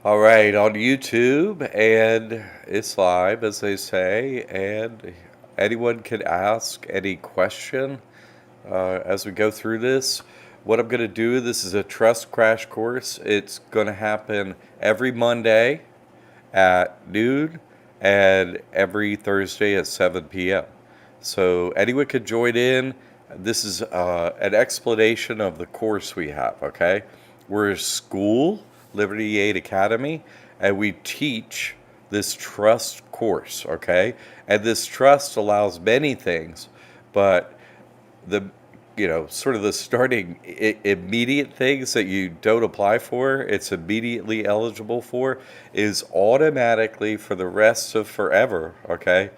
All right, on YouTube, and it's live, as they say, and anyone can ask any question as we go through this. What I'm going to do, this is a trust crash course. It's going to happen every Monday at noon and every Thursday at 7 p.m. So anyone could join in. This is an explanation of the course we have, okay? We're a school, Liberty Aid Academy, and we teach this trust course, okay? And this trust allows many things, but the sort of the starting immediate things that you don't apply for, it's immediately eligible for, is automatically for the rest of forever, okay?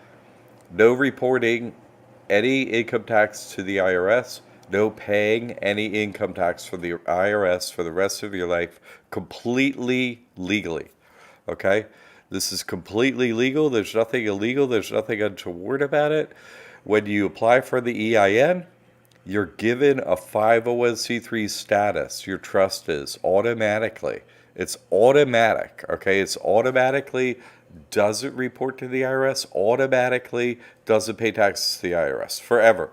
No reporting any income tax to the IRS, no paying any income tax for the IRS for the rest of your life, completely legally, okay? This is completely legal. There's nothing illegal. There's nothing untoward about it. When you apply for the EIN, you're given a 501c3 status. Your trust is automatically. It's automatic, okay? It's automatically doesn't report to the IRS, automatically doesn't pay taxes to the IRS forever.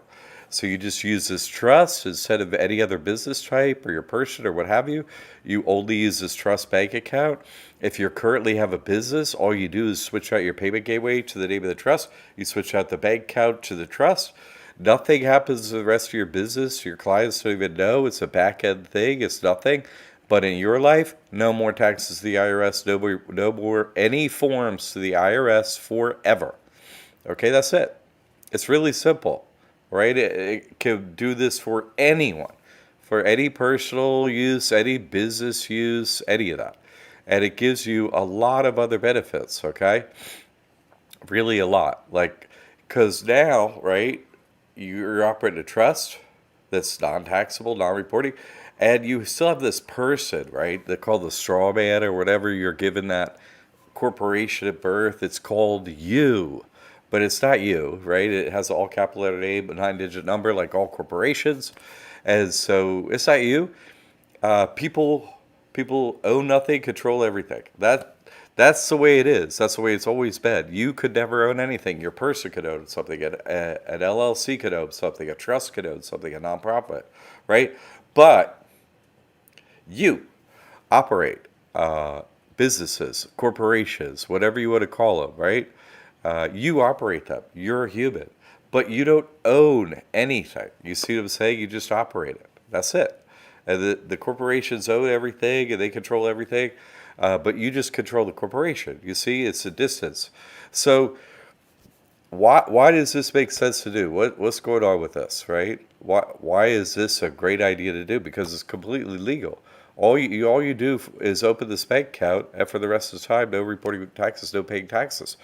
So you just use this trust instead of any other business type or your person or what have you. You only use this trust bank account. If you currently have a business, all you do is switch out your payment gateway to the name of the trust. You switch out the bank account to the trust. Nothing happens to the rest of your business. Your clients don't even know. It's a back end thing. It's nothing. But in your life, no more taxes to the IRS, no more any forms to the IRS forever. Okay, that's it. It's really simple, right? It can do this for anyone, for any personal use, any business use, any of that. And it gives you a lot of other benefits, okay? Really a lot. Like, because now, right, you're operating a trust that's non-taxable, non-reporting, and you still have this person, right? They call the straw man or whatever. You're given that corporation at birth. It's called you, but it's not you, right? It has an all capital letter name, a 9-digit number, like all corporations, and so it's not you. People own nothing, control everything. That's the way it is. That's the way it's always been. You could never own anything. Your person could own something. An LLC could own something. A trust could own something. A nonprofit, right? But you operate businesses, corporations, whatever you want to call them, right? You operate them. You're a human, but you don't own anything. You see what I'm saying? You just operate it. That's it. And the corporations own everything and they control everything, but you just control the corporation. You see, it's a distance. So why does this make sense to do? What's going on with this, right? Why is this a great idea to do? Because it's completely legal. All you do is open this bank account, and for the rest of the time, no reporting taxes, no paying taxes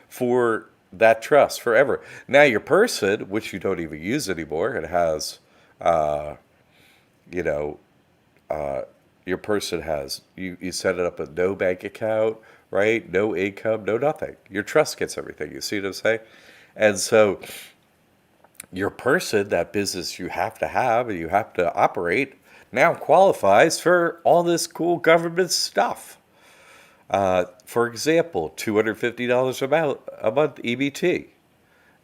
for that trust forever. Now your person, which you don't even use anymore, it has, uh, you know, uh, your person has you set it up with no bank account, right? No income, no nothing. Your trust gets everything. You see what I'm saying? And so your person, that business you have and you have to operate, now qualifies for all this cool government stuff. For example, $250 a month EBT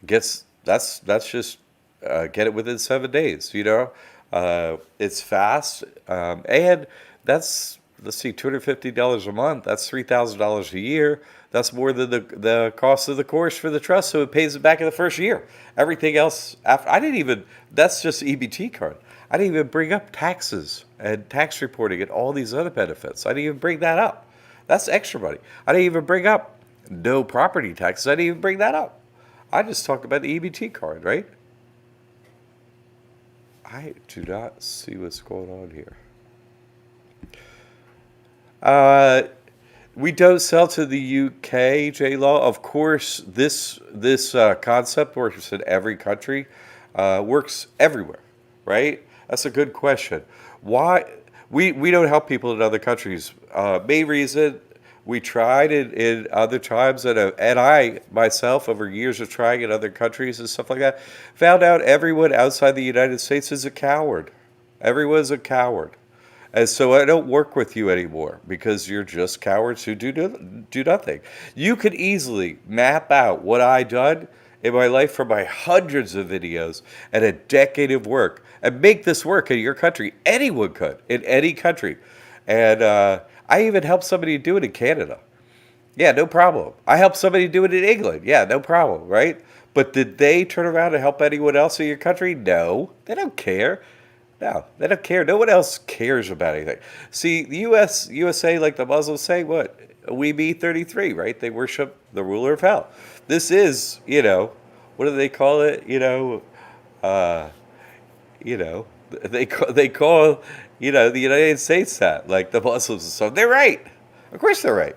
gets that's just get it within 7 days. It's fast, and that's, let's see, $250 a month. That's $3,000 a year. That's more than the cost of the course for the trust, so it pays it back in the first year. Everything else after, I didn't even. That's just EBT card. I didn't even bring up taxes and tax reporting and all these other benefits. I didn't even bring that up. That's extra money. I didn't even bring up no property taxes. I didn't even bring that up. I just talked about the EBT card, right? I do not see what's going on here. Uh, we don't sell to the UK, J Law. Of course, this concept works in every country, works everywhere, right? That's a good question. Why we don't help people in other countries? Main reason, we tried in other times, and I myself, over years of trying in other countries and stuff like that, found out everyone outside the United States is a coward. Everyone's a coward. And so I don't work with you anymore because you're just cowards who do nothing. You could easily map out what I done in my life from my hundreds of videos and a decade of work and make this work in your country. Anyone could in any country. And I even helped somebody do it in Canada. Yeah, no problem. I helped somebody do it in England. Yeah, no problem, right? But did they turn around and help anyone else in your country? No, they don't care. No, they don't care. No one else cares about anything. See, the USA, like the Muslims say, what? We be 33, right? They worship the ruler of hell. This is, what do they call it? Uh, you know, they call, the United States that, like the Muslims and stuff. They're right. Of course they're right,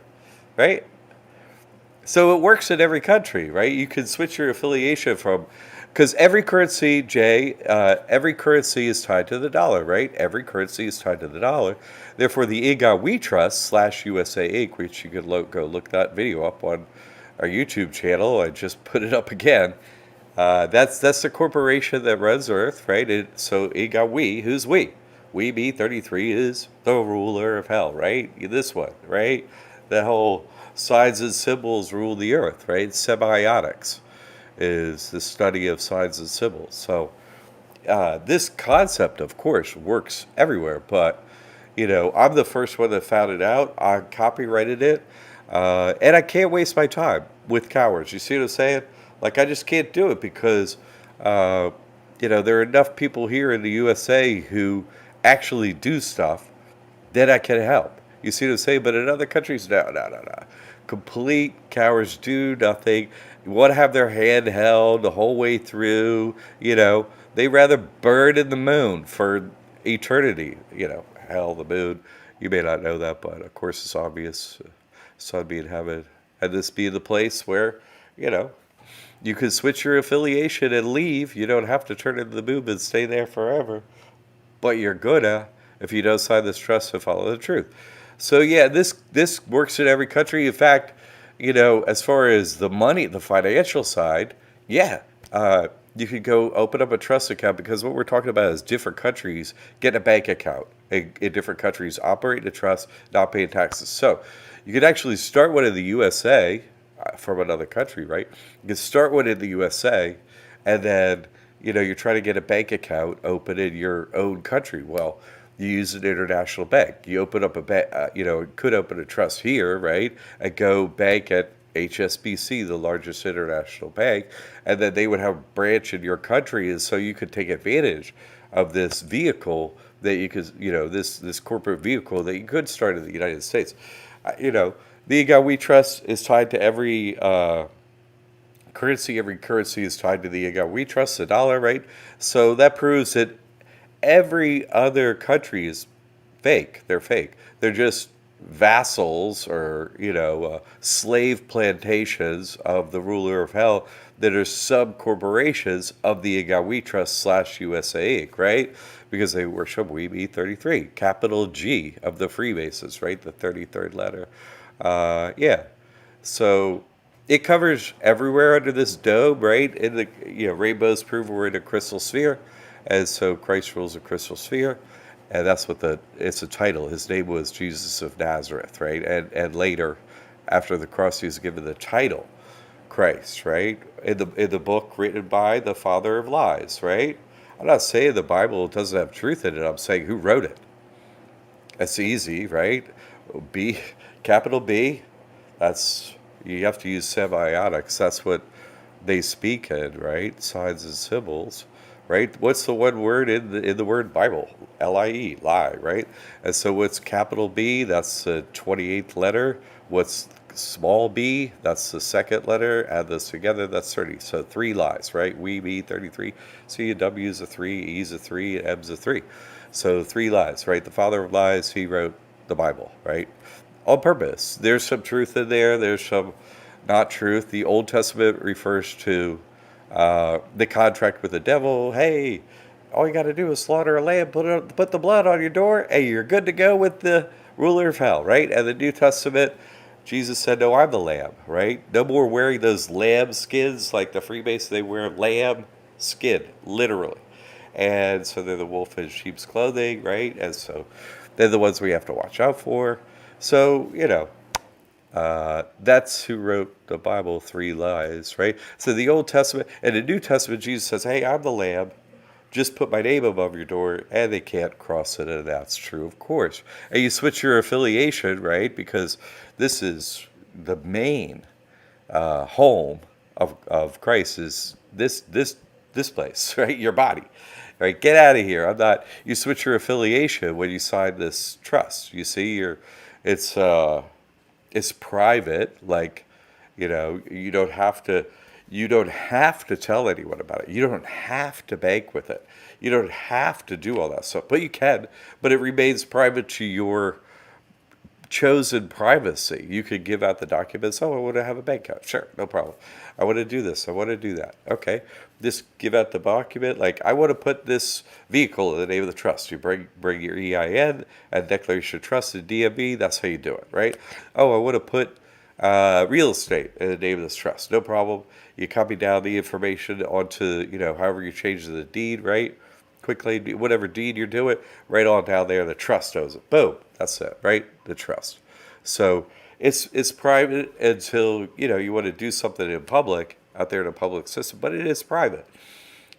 right? So it works in every country, right? You can switch your affiliation from, because every currency, Jay, every currency is tied to the dollar, right? Every currency is tied to the dollar. Therefore, the IGA We Trust slash USA Inc., which you could go look that video up on our YouTube channel. I just put it up again. That's the corporation that runs Earth, right? So IGA We, who's we? We be 33 is the ruler of hell, right? This one, right? The whole signs and symbols rule the earth, right? Semiotics is the study of signs and symbols. So this concept, of course, works everywhere. But I'm the first one that found it out. I copyrighted it, and I can't waste my time with cowards. You see what I'm saying? Like I just can't do it because there are enough people here in the USA who actually do stuff that I can help. You see what I'm saying? But in other countries, no. Complete cowards do nothing. You want to have their hand held the whole way through. They rather burn in the moon for eternity. Hell, the moon. You may not know that, but of course it's obvious. Sun being heaven, and this be the place where, you can switch your affiliation and leave. You don't have to turn into the moon and stay there forever. But you're gonna if you don't sign this trust and follow the truth. So yeah, this works in every country. In fact, as far as the money, the financial side, yeah, you could go open up a trust account because what we're talking about is different countries get a bank account in different countries, operate a trust, not paying taxes. So you could actually start one in the USA from another country, right? You can start one in the USA, and then you're trying to get a bank account open in your own country. Well, you use an international bank. You open up a bank, could open a trust here, right? And go bank at HSBC, the largest international bank, and then they would have a branch in your country, and so you could take advantage of this vehicle that you could, this corporate vehicle that you could start in the United States. The IGA We Trust is tied to every currency. Every currency is tied to the IGA We Trust, the dollar, right? So that proves that every other country is fake. They're fake. They're just vassals or, slave plantations of the ruler of hell that are sub corporations of the IGA We Trust slash USA Inc., right? Because they worship We Be 33, capital G of the Freemasons, right? The 33rd letter. Yeah. So it covers everywhere under this dome, right? In the rainbows prove we're in a crystal sphere, and so Christ rules a crystal sphere, and that's what it's a title. His name was Jesus of Nazareth, right? And later, after the cross, he was given the title Christ, right? In the book written by the father of lies, right? I'm not saying the Bible doesn't have truth in it. I'm saying who wrote it. That's easy, right? B, capital B. That's you have to use semiotics. That's what they speak in, right? Signs and symbols, right? What's the one word in the word Bible? Lie, lie, right? And so what's capital B? That's the 28th letter. What's small b? That's the second letter. Add those together, that's 30. So 3 lies, right? We be 33. See, W's a 3, E's a 3, M's a 3. So 3 lies, right? The father of lies, he wrote the Bible, right? On purpose. There's some truth in there. There's some not truth. The Old Testament refers to the contract with the devil. Hey, all you got to do is slaughter a lamb, put the blood on your door, and you're good to go with the ruler of hell, right? And the New Testament, Jesus said, no, I'm the lamb, right? No more wearing those lamb skins like the Freemasons. They wear lamb skin, literally. And so they're the wolf in sheep's clothing, right? And so they're the ones we have to watch out for. So, that's who wrote the Bible, three lies, right? So the Old Testament and the New Testament, Jesus says, hey, I'm the Lamb. Just put my name above your door, and they can't cross it, and that's true, of course. And you switch your affiliation, right? Because this is the main home of Christ is this place, right? Your body, right? Get out of here. I'm not. You switch your affiliation when you sign this trust. You see, it's it's private. Like, you don't have to tell anyone about it. You don't have to bank with it. You don't have to do all that stuff, but you can. But it remains private to your chosen privacy. You could give out the documents. Oh, I want to have a bank account. Sure, no problem. I want to do this. I want to do that. Okay, just give out the document. Like, I want to put this vehicle in the name of the trust. You bring your EIN and declaration of trust to DMV. That's how you do it, right? Oh, I want to put real estate in the name of this trust. No problem. You copy down the information onto, however you change the deed, right? Quickly, whatever deed you're doing, right on down there, the trust owns it. Boom, that's it, right? The trust. So it's private until you want to do something in public out there in a public system, but it is private.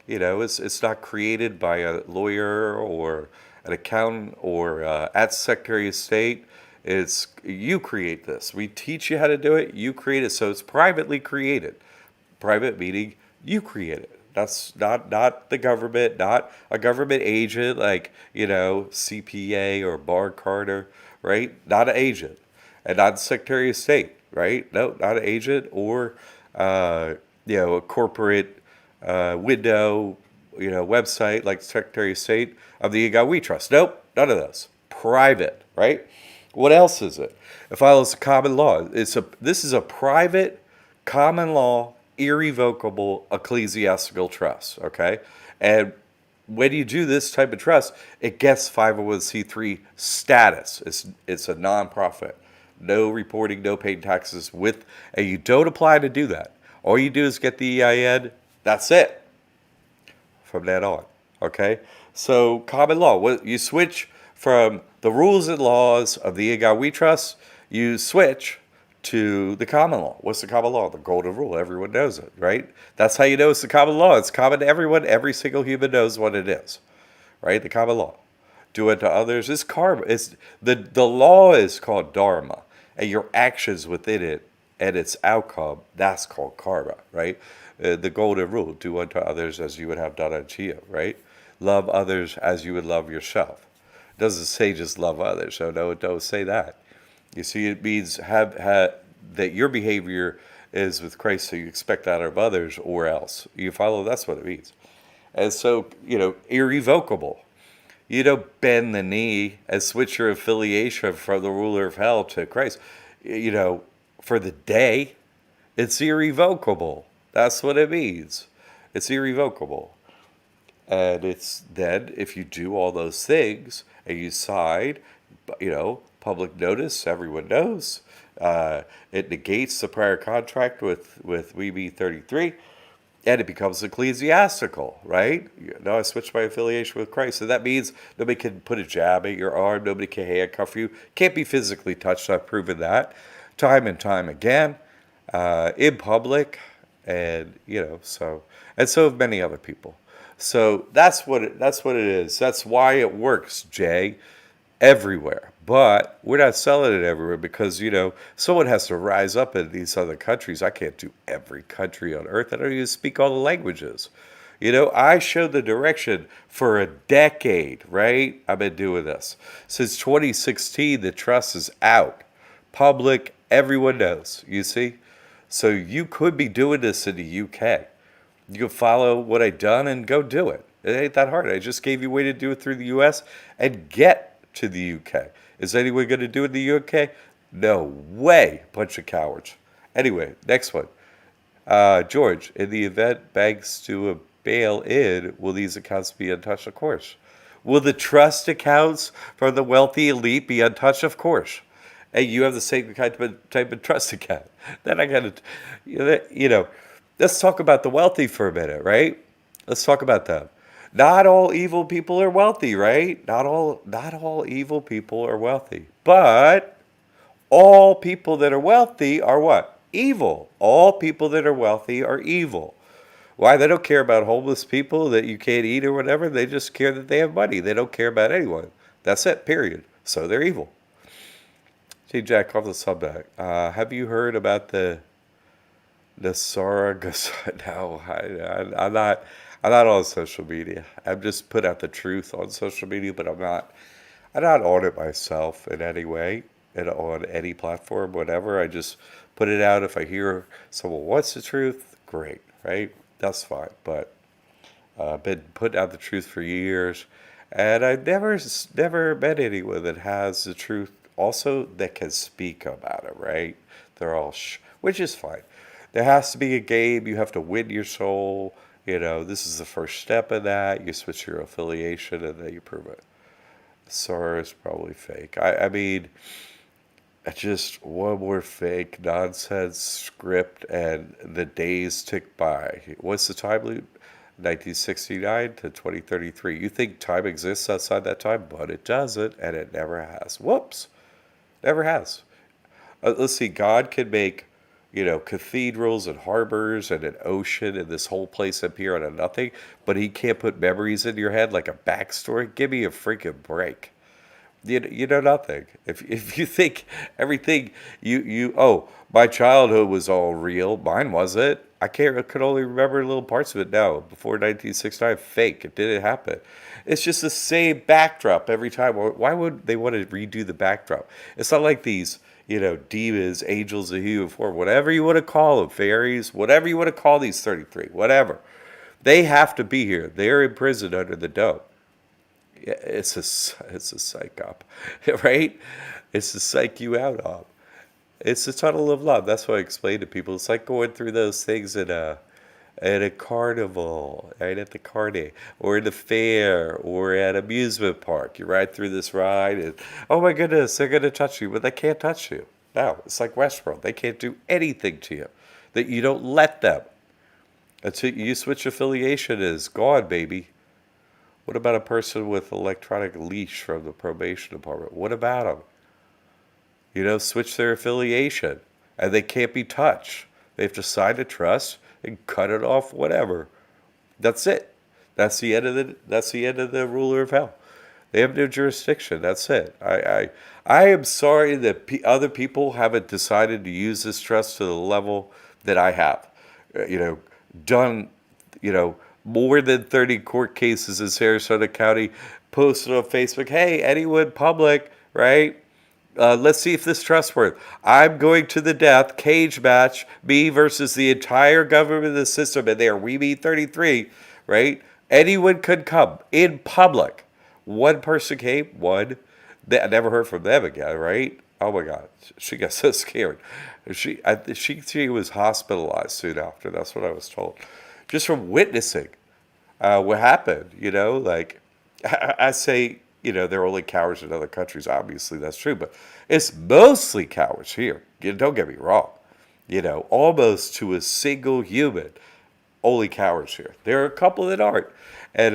It's not created by a lawyer or an accountant or at Secretary of State. It's you create this. We teach you how to do it. You create it, so it's privately created. Private meaning you create it. That's not the government, not a government agent like, CPA or Bar Carter, right? Not an agent. And not Secretary of State, right? No, not an agent or, a corporate window, website like Secretary of State of the God We Trust. Nope, none of those. Private, right? What else is it? It follows common law. This is a private common law irrevocable ecclesiastical trust, okay? And when you do this type of trust, it gets 501c3 status. It's a nonprofit. No reporting, no paying taxes and you don't apply to do that. All you do is get the EIN. That's it from then on, okay? So common law, you switch from the rules and laws of the God We Trust, you switch to the common law. What's the common law? The golden rule. Everyone knows it, right? That's how you know it's the common law. It's common to everyone. Every single human knows what it is, right? The common law. Do unto others is karma. It's the law is called dharma, and your actions within it and its outcome, that's called karma, right? The golden rule: do unto others as you would have done unto you, right? Love others as you would love yourself. It doesn't say just love others. So no, it don't say that. You see, it means have that your behavior is with Christ, so you expect that of others, or else you follow. That's what it means. And so, irrevocable. You don't bend the knee and switch your affiliation from the ruler of hell to Christ. For the day, it's irrevocable. That's what it means. It's irrevocable. And it's then, if you do all those things and you side, public notice, everyone knows. It negates the prior contract with WEB 33, and it becomes ecclesiastical, right? Now I switched my affiliation with Christ. So that means nobody can put a jab at your arm, nobody can handcuff you, can't be physically touched. I've proven that time and time again in public, and so have many other people. So that's what it is. That's why it works, Jay, everywhere. But we're not selling it everywhere because, someone has to rise up in these other countries. I can't do every country on earth. I don't even speak all the languages. I showed the direction for a decade, right? I've been doing this. Since 2016, the trust is out. Public, everyone knows, you see? So you could be doing this in the UK. You can follow what I done and go do it. It ain't that hard. I just gave you a way to do it through the US and get to the UK. Is anyone going to do it in the UK? No way. Bunch of cowards. Anyway, next one. George, in the event banks do a bail-in, will these accounts be untouched? Of course. Will the trust accounts for the wealthy elite be untouched? Of course. And you have the same type of trust account. Then I got to, let's talk about the wealthy for a minute, right? Let's talk about them. Not all evil people are wealthy, right? Not all evil people are wealthy. But all people that are wealthy are what? Evil. All people that are wealthy are evil. Why? They don't care about homeless people that you can't eat or whatever. They just care that they have money. They don't care about anyone. That's it, period. So they're evil. Hey, Jack, off the subject. Have you heard about the Nasara No, I'm not. I'm not on social media. I've just put out the truth on social media, but I'm not. I'm not on it myself in any way, and on any platform, whatever. I just put it out. If I hear someone wants the truth, great, right? That's fine. But I've been putting out the truth for years, and I've never met anyone that has the truth also that can speak about it, right? They're all which is fine. There has to be a game. You have to win your soul. This is the first step in that. You switch your affiliation, and then you prove it. Sora is probably fake. I mean, just one more fake nonsense script, and the days tick by. What's the time loop? 1969 to 2033. You think time exists outside that time, but it doesn't, and it never has. Whoops, never has. Let's see. God can make, cathedrals and harbors and an ocean and this whole place appear out of nothing, but He can't put memories in your head like a backstory. Give me a freaking break. You know nothing. If you think everything my childhood was all real, mine wasn't. I could only remember little parts of it now. Before 1969, fake. It didn't happen. It's just the same backdrop every time. Why would they want to redo the backdrop? It's not like these, demons, angels of human form, whatever you want to call them, fairies, whatever you want to call these 33, whatever. They have to be here. They're imprisoned under the dome. Yeah, it's a psych up, right? It's to psych you out of. It's the tunnel of love. That's what I explain to people. It's like going through those things at a carnival, right, at the carny, or in the fair, or at amusement park. You ride through this ride, and oh my goodness, they're gonna touch you, but they can't touch you. No, it's like Westworld. They can't do anything to you that you don't let them. Until you switch affiliation, is gone, baby. What about a person with electronic leash from the probation department? What about them? Switch their affiliation, and they can't be touched. They have to sign a trust and cut it off, whatever. That's it. That's the end of the ruler of hell. They have no jurisdiction. That's it. I am sorry that other people haven't decided to use this trust to the level that I have. Done, more than 30 court cases in Sarasota County, posted on Facebook, hey, anyone public, right? Let's see if this is trustworthy. I'm going to the death, cage match, me versus the entire government of the system, and there, we meet 33, right? Anyone could come in public. One person came, one. I never heard from them again, right? Oh my God, she got so scared. She was hospitalized soon after. That's what I was told, just from witnessing what happened. Like I say, they're only cowards in other countries. Obviously, that's true, but it's mostly cowards here. Don't get me wrong. Almost to a single human, only cowards here. There are a couple that aren't, and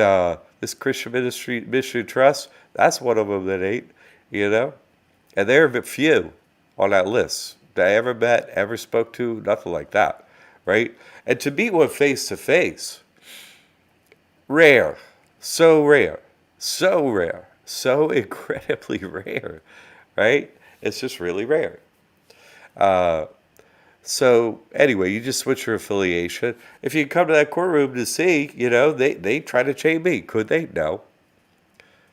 this Christian Ministry Trust, that's one of them that ain't. And there are few on that list that I ever met, ever spoke to, nothing like that, right? And to meet one face to face, rare, so rare, so rare, so incredibly rare, right? It's just really rare. So anyway, you just switch your affiliation. If you come to that courtroom to see, they try to chain me. Could they? No.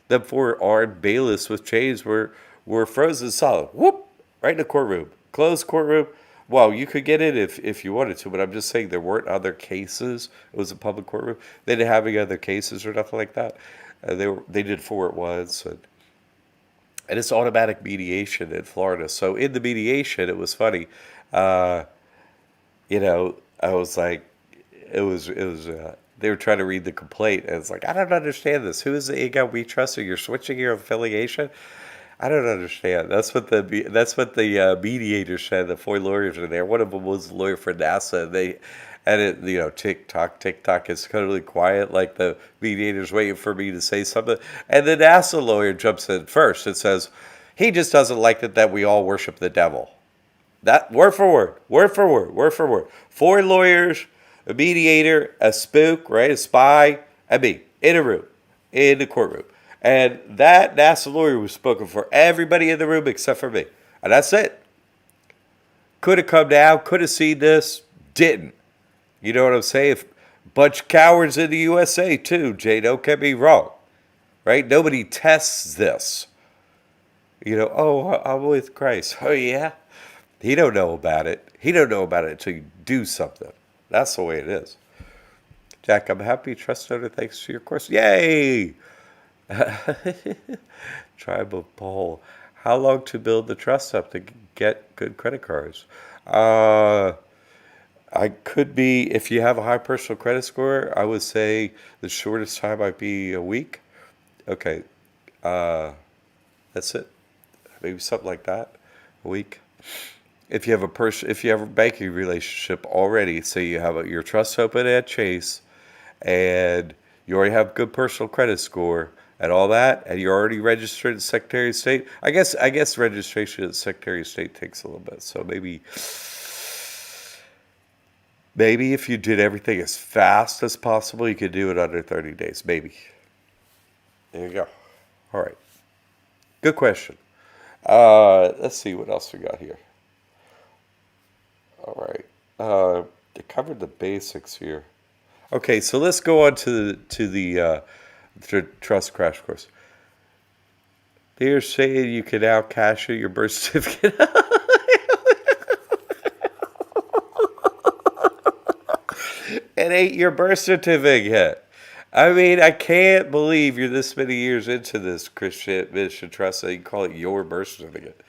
The four armed bailiffs with chains were frozen solid. Whoop! Right in the courtroom. Closed courtroom. Well, you could get in if you wanted to, but I'm just saying there weren't other cases. It was a public courtroom. They didn't have any other cases or nothing like that. They did 4 at once, and it's automatic mediation in Florida. So in the mediation, it was funny. I was like, it was. They were trying to read the complaint, and it's like, I don't understand this. Who is the ego we trust? You're switching your affiliation. I don't understand. That's what the mediator said. The 4 lawyers are there. One of them was a lawyer for NASA. and it, tick tock, it's totally quiet, like the mediator's waiting for me to say something. And the NASA lawyer jumps in first and says, he just doesn't like it that we all worship the devil. That word for word, word for word, word for word. 4 lawyers, a mediator, a spook, right? A spy, and me in a room, in the courtroom. And that NASA lawyer was spoken for everybody in the room except for me. And that's it. Could have come down, could have seen this, didn't. You know what I'm saying? Bunch of cowards in the USA too, Jay. Don't get me wrong. Right? Nobody tests this. Oh, I'm with Christ. Oh, yeah? He don't know about it. He don't know about it until you do something. That's the way it is. Jack, I'm happy. Trust owner, thanks for your course. Yay! Tribe of Paul. How long to build the trust up to get good credit cards? I could be, if you have a high personal credit score, I would say the shortest time might be a week. Okay, that's it. Maybe something like that, a week. If you have a banking relationship already, say you have your trust open at Chase, and you already have good personal credit score and all that, and you're already registered at Secretary of State. I guess registration at Secretary of State takes a little bit. So maybe if you did everything as fast as possible, you could do it under 30 days. Maybe. There you go. All right. Good question. Let's see what else we got here. All right. They covered the basics here. Okay, so let's go on to the trust crash course. They're saying you can now cash in your birth certificate. It ain't your birth certificate. I mean, I can't believe you're this many years into this Christian Mission Trust that you call it your birth certificate.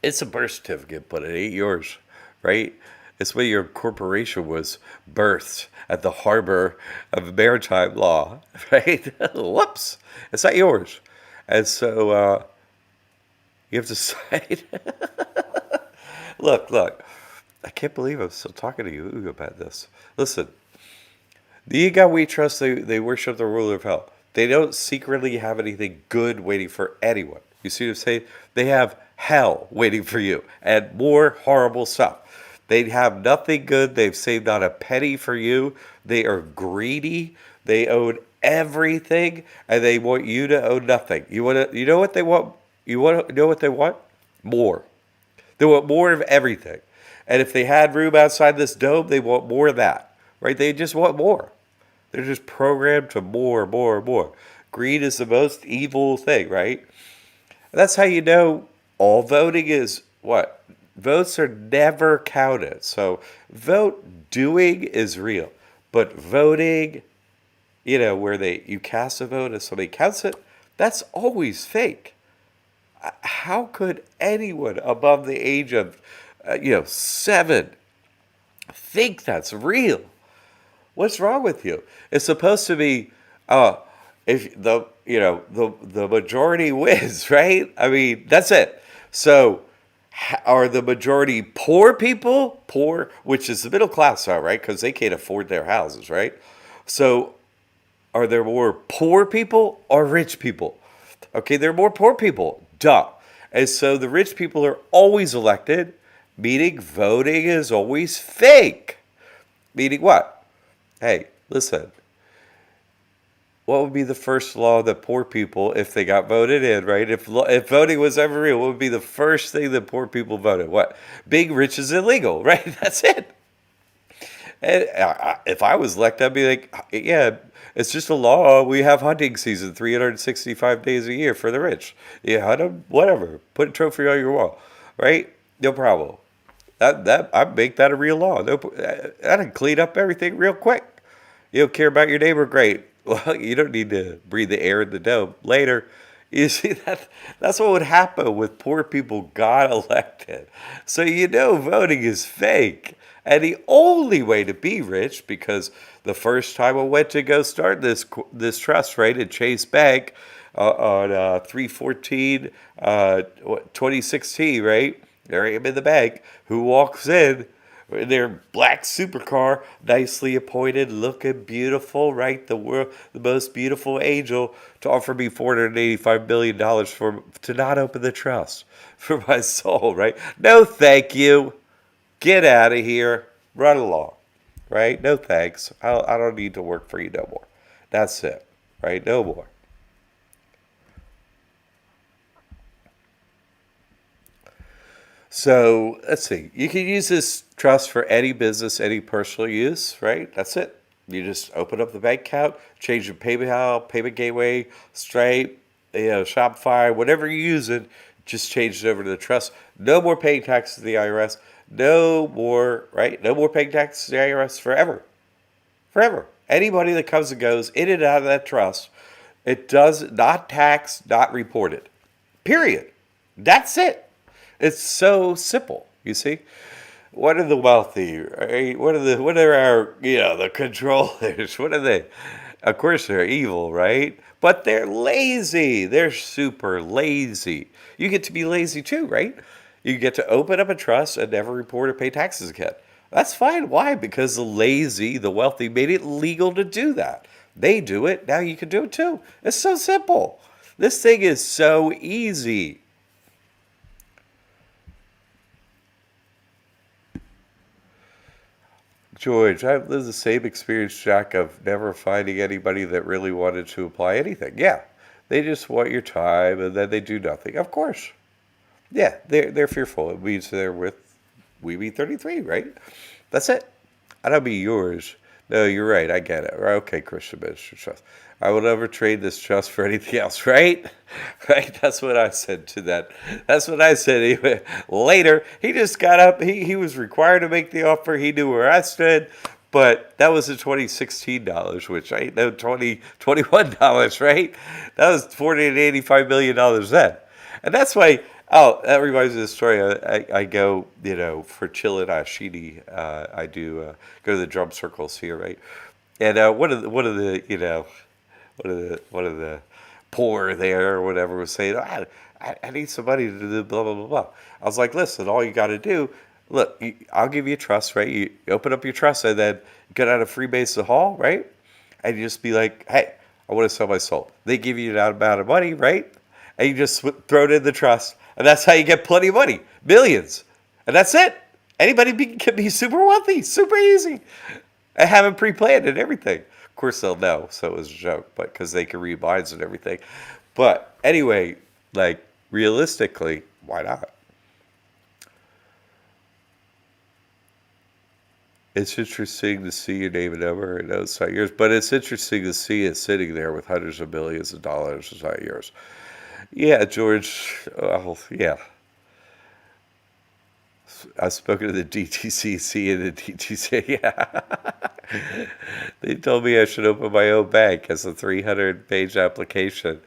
It's a birth certificate, but it ain't yours, right? It's where your corporation was birthed at the harbor of maritime law, right? Whoops, it's not yours. And so you have to sign. Look, I can't believe I'm still talking to you about this. Listen, the God we trust, they worship the ruler of hell. They don't secretly have anything good waiting for anyone. You see what I'm saying? They have hell waiting for you and more horrible stuff. They have nothing good. They've saved not a penny for you. They are greedy. They own everything, and they want you to own nothing. You know what they want? You want to know what they want? More. They want more of everything. And if they had room outside this dome, they want more of that. Right? They just want more. They're just programmed to more. Greed is the most evil thing, right? And that's how you know all voting is what? Votes are never counted. So vote doing is real. But voting, where you cast a vote and somebody counts it, that's always fake. How could anyone above the age of 7 think that's real? What's wrong with you? It's supposed to be if the majority wins, right? I mean, that's it. So are the majority poor people? Poor, which is the middle class, all right, because they can't afford their houses, right? So are there more poor people or rich people? Okay, there are more poor people. Duh. And so the rich people are always elected, meaning voting is always fake. Meaning what? Hey, listen. What would be the first law that poor people, if they got voted in, right? If voting was ever real, what would be the first thing that poor people voted? What? Being rich is illegal, right? That's it. And if I was elected, I'd be like, yeah, it's just a law. We have hunting season 365 days a year for the rich. You hunt them, whatever. Put a trophy on your wall, right? No problem. I'd make that a real law. That'd clean up everything real quick. You don't care about your neighbor, great. Well, you don't need to breathe the air in the dome later. You see, that's what would happen with poor people got elected. So voting is fake. And the only way to be rich, because the first time I went to go start this trust, right, at Chase Bank on 3/14, 2016, right? There I am in the bank. Who walks in their black supercar, nicely appointed, looking beautiful, right? The most beautiful angel to offer me $485 million to not open the trust for my soul, right? No, thank you. Get out of here. Run along, right? No thanks. I don't need to work for you no more. That's it, right? No more. So let's see. You can use this trust for any business, any personal use, right? That's it. You just open up the bank account, change your PayPal, payment gateway, Stripe, Shopify, whatever you're using, just change it over to the trust. No more paying taxes to the IRS. No more, right? No more paying taxes to the IRS forever. Forever. Anybody that comes and goes in and out of that trust, it does not tax, not reported. Period. That's it. It's so simple, you see. What are the wealthy, right? What are our, the controllers? What are they? Of course they're evil, right? But they're lazy. They're super lazy. You get to be lazy too, right? You get to open up a trust and never report or pay taxes again. That's fine. Why? Because the wealthy made it legal to do that. They do it. Now you can do it too. It's so simple. This thing is so easy. George, I've lived the same experience, Jack, of never finding anybody that really wanted to apply anything. Yeah, they just want your time and then they do nothing. Of course. Yeah, they're fearful. It means they're with We Be 33, right? That's it. I don't be yours. No, you're right. I get it. Okay, Christian Minister Trust. I will never trade this trust for anything else, right? Right? That's what I said to that. That's what I said. Later, he just got up. He was required to make the offer. He knew where I stood. But that was the 2016 dollars, which I know $21, right? That was $485 million then. And that's why, oh, that reminds me of the story. I go, for Chillin' Ashidi. I do go to the drum circles here, right? And one of the poor there or whatever was saying, I need somebody to do blah, blah, blah, blah. I was like, listen, all you got to do, look, I'll give you a trust, right? You open up your trust and then get out of Freemason Hall, right? And you just be like, hey, I want to sell my soul. They give you that amount of money, right? And you just throw it in the trust. And that's how you get plenty of money, millions. And that's it. Can be super wealthy, super easy. I have it pre-planned and everything. Of course they'll know, so it was a joke, but because they can read minds and everything. But anyway, like realistically, why not? It's interesting to see your name and number. I know it's not yours, but it's interesting to see it sitting there with hundreds of millions of dollars. It's not yours. Yeah, George. Well, yeah. I've spoken to the DTCC and the DTC. Yeah. They told me I should open my own bank as a 300-page application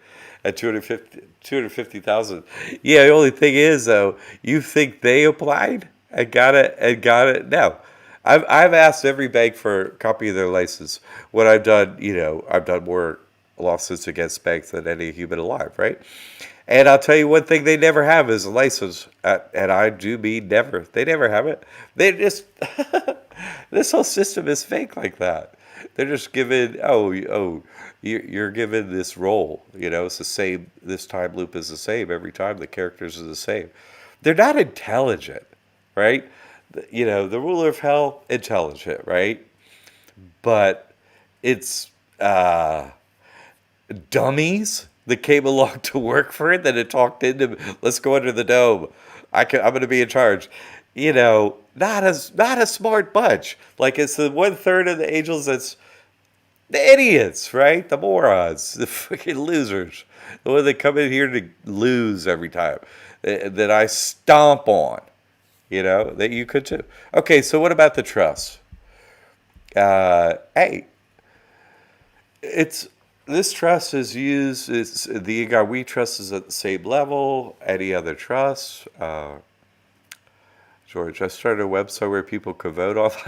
at 250,000. Yeah, the only thing is, though, you think they applied and got it? No. I've asked every bank for a copy of their license. What I've done, I've done more lawsuits against banks than any human alive, right? And I'll tell you one thing they never have is a license. And I do mean never. They never have it. They just, this whole system is fake like that. They're just given, you're given this role. It's the same, this time loop is the same every time. The characters are the same. They're not intelligent, right? The ruler of hell, intelligent, right? But it's dummies that came along to work for it that had talked into, let's go under the dome. I'm going to be in charge. Not a smart bunch. Like it's the 1/3 of the angels that's the idiots, right? The morons, the freaking losers, the ones that come in here to lose every time that I stomp on. That you could too. Okay, so what about the trust? Hey, this trust is used. It's the We trust is at the same level. Any other trust? George, I started a website where people could vote off.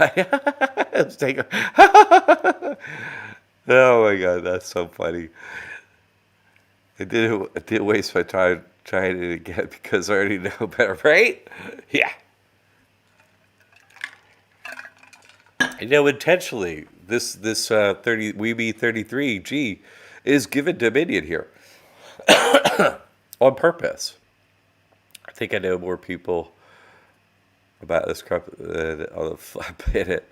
Oh my God, that's so funny. I didn't waste my time trying it again because I already know better, right? Yeah. Intentionally, this 30 Weeby 33G is given dominion here on purpose. I think I know more people about this crap than on the flat planet.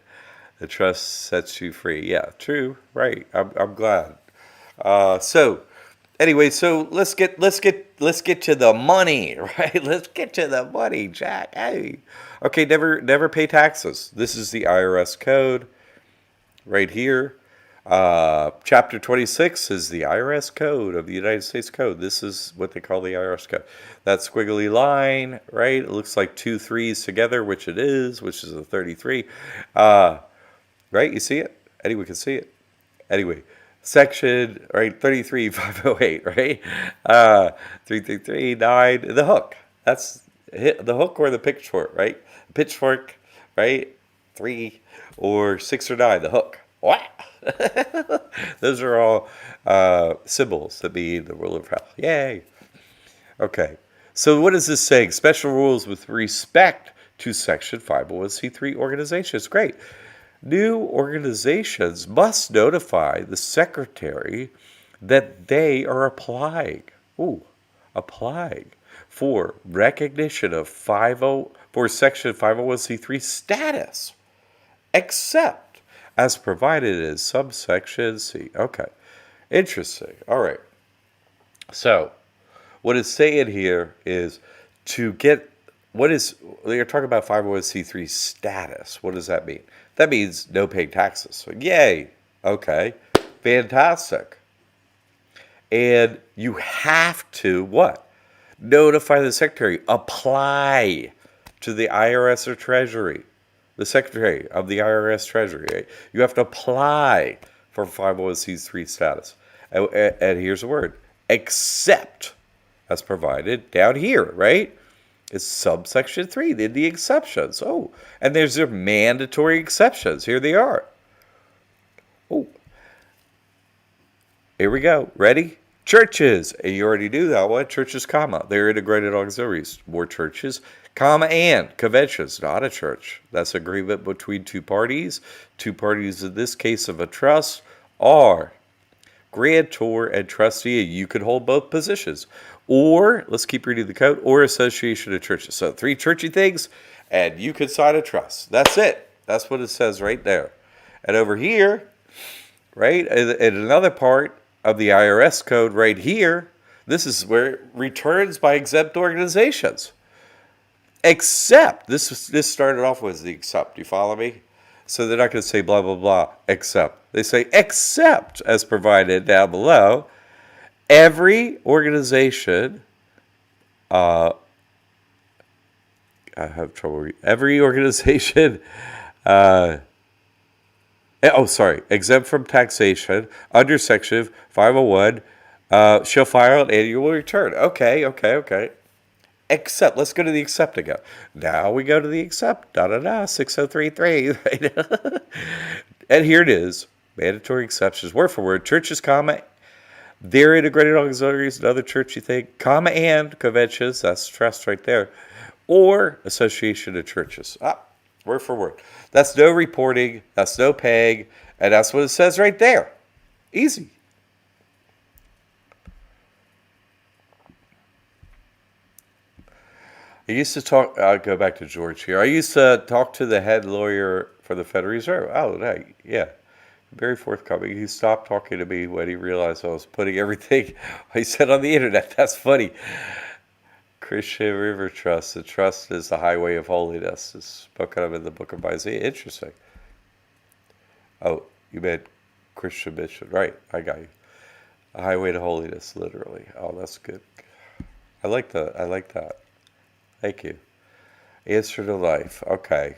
The trust sets you free. Yeah, true. Right. I'm glad. So anyway, so let's get to the money, right? Let's get to the money, Jack. Hey. Okay, never pay taxes. This is the IRS code right here. Chapter 26 is the IRS code of the United States Code. This is what they call the IRS code. That squiggly line, right? It looks like two threes together, which it is, which is a 33. Right? You see it? Anyone can see it. Anyway, section, right, 33508, right? 3339, the hook. That's the hook or the pitchfork, right? Pitchfork, right? 3 or 6 or 9, the hook. Wow. Those are all symbols that mean the rule of hell. Yay. Okay. So what is this saying? Special rules with respect to Section 501c3 organizations. Great. New organizations must notify the secretary that they are applying for recognition of for Section 501c3 status, except as provided in subsection C. Okay, interesting. All right. So, what it's saying here is to get you're talking about 501c3 status. What does that mean? That means no paying taxes. So, yay. Okay. Fantastic. And you have to what? Notify the secretary. Apply to the IRS or Treasury. The secretary of the IRS Treasury. Right? You have to apply for 501c3 status. And here's the word. Except as provided down here, right? It's subsection 3, the exceptions. Oh, and there's their mandatory exceptions. Here they are. Oh, here we go. Ready? Churches. And you already knew that one. Churches, comma. They're integrated auxiliaries. More churches, comma, and conventions. Not a church. That's agreement between two parties. Two parties in this case of a trust are grantor and trustee. You could hold both positions. Or, let's keep reading the code, or association of churches. So 3 churchy things, and you could sign a trust. That's it. That's what it says right there. And over here, right, in another part of the IRS code right here, this is where it returns by exempt organizations. Except, this started off with the except. You follow me? So they're not going to say blah, blah, blah, except. They say except as provided down below. Every organization, I have trouble. Every organization, exempt from taxation under Section 501, shall file an annual return. Okay. Except, let's go to the except again. Now we go to the except. 6033. Right? And here it is. Mandatory exceptions, word for word. Churches, comma. They're integrated auxiliaries, another church you think, comma, and conventions, that's trust right there, or association of churches. Word for word. That's no reporting, that's no paying, and that's what it says right there. Easy. I used to talk, I'll go back to George here. I used to talk to the head lawyer for the Federal Reserve. Oh, yeah. Very forthcoming. He stopped talking to me when he realized I was putting everything he said on the internet. That's funny. Christian River Trust. The trust is the highway of holiness. It's spoken of in the book of Isaiah. Interesting. Oh, you meant Christian mission. Right. I got you. A highway to holiness, literally. Oh, that's good. I like that. Thank you. Answer to life. Okay.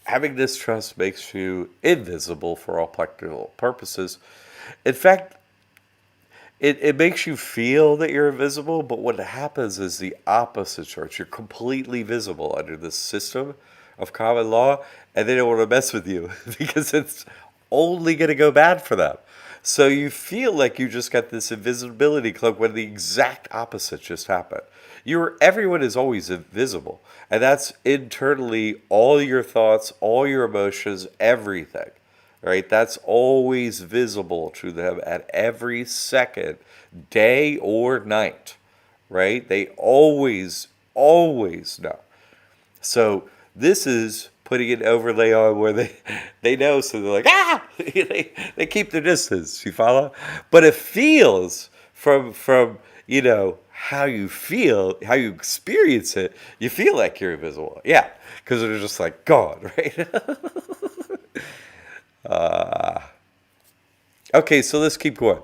Having this trust makes you invisible for all practical purposes. In fact, it makes you feel that you're invisible, but what happens is the opposite, church. You're completely visible under this system of common law, and they don't want to mess with you because it's only going to go bad for them. So you feel like you just got this invisibility cloak when the exact opposite just happened. Everyone is always invisible, and that's internally all your thoughts, all your emotions, everything. Right? That's always visible to them at every second, day or night. Right? They always know. So this is putting an overlay on where they know, so they're like, ah, they keep their distance. You follow? But it feels from how you feel, how you experience it. You feel like you're invisible, yeah, because they're just like gone, right? Okay, so let's keep going.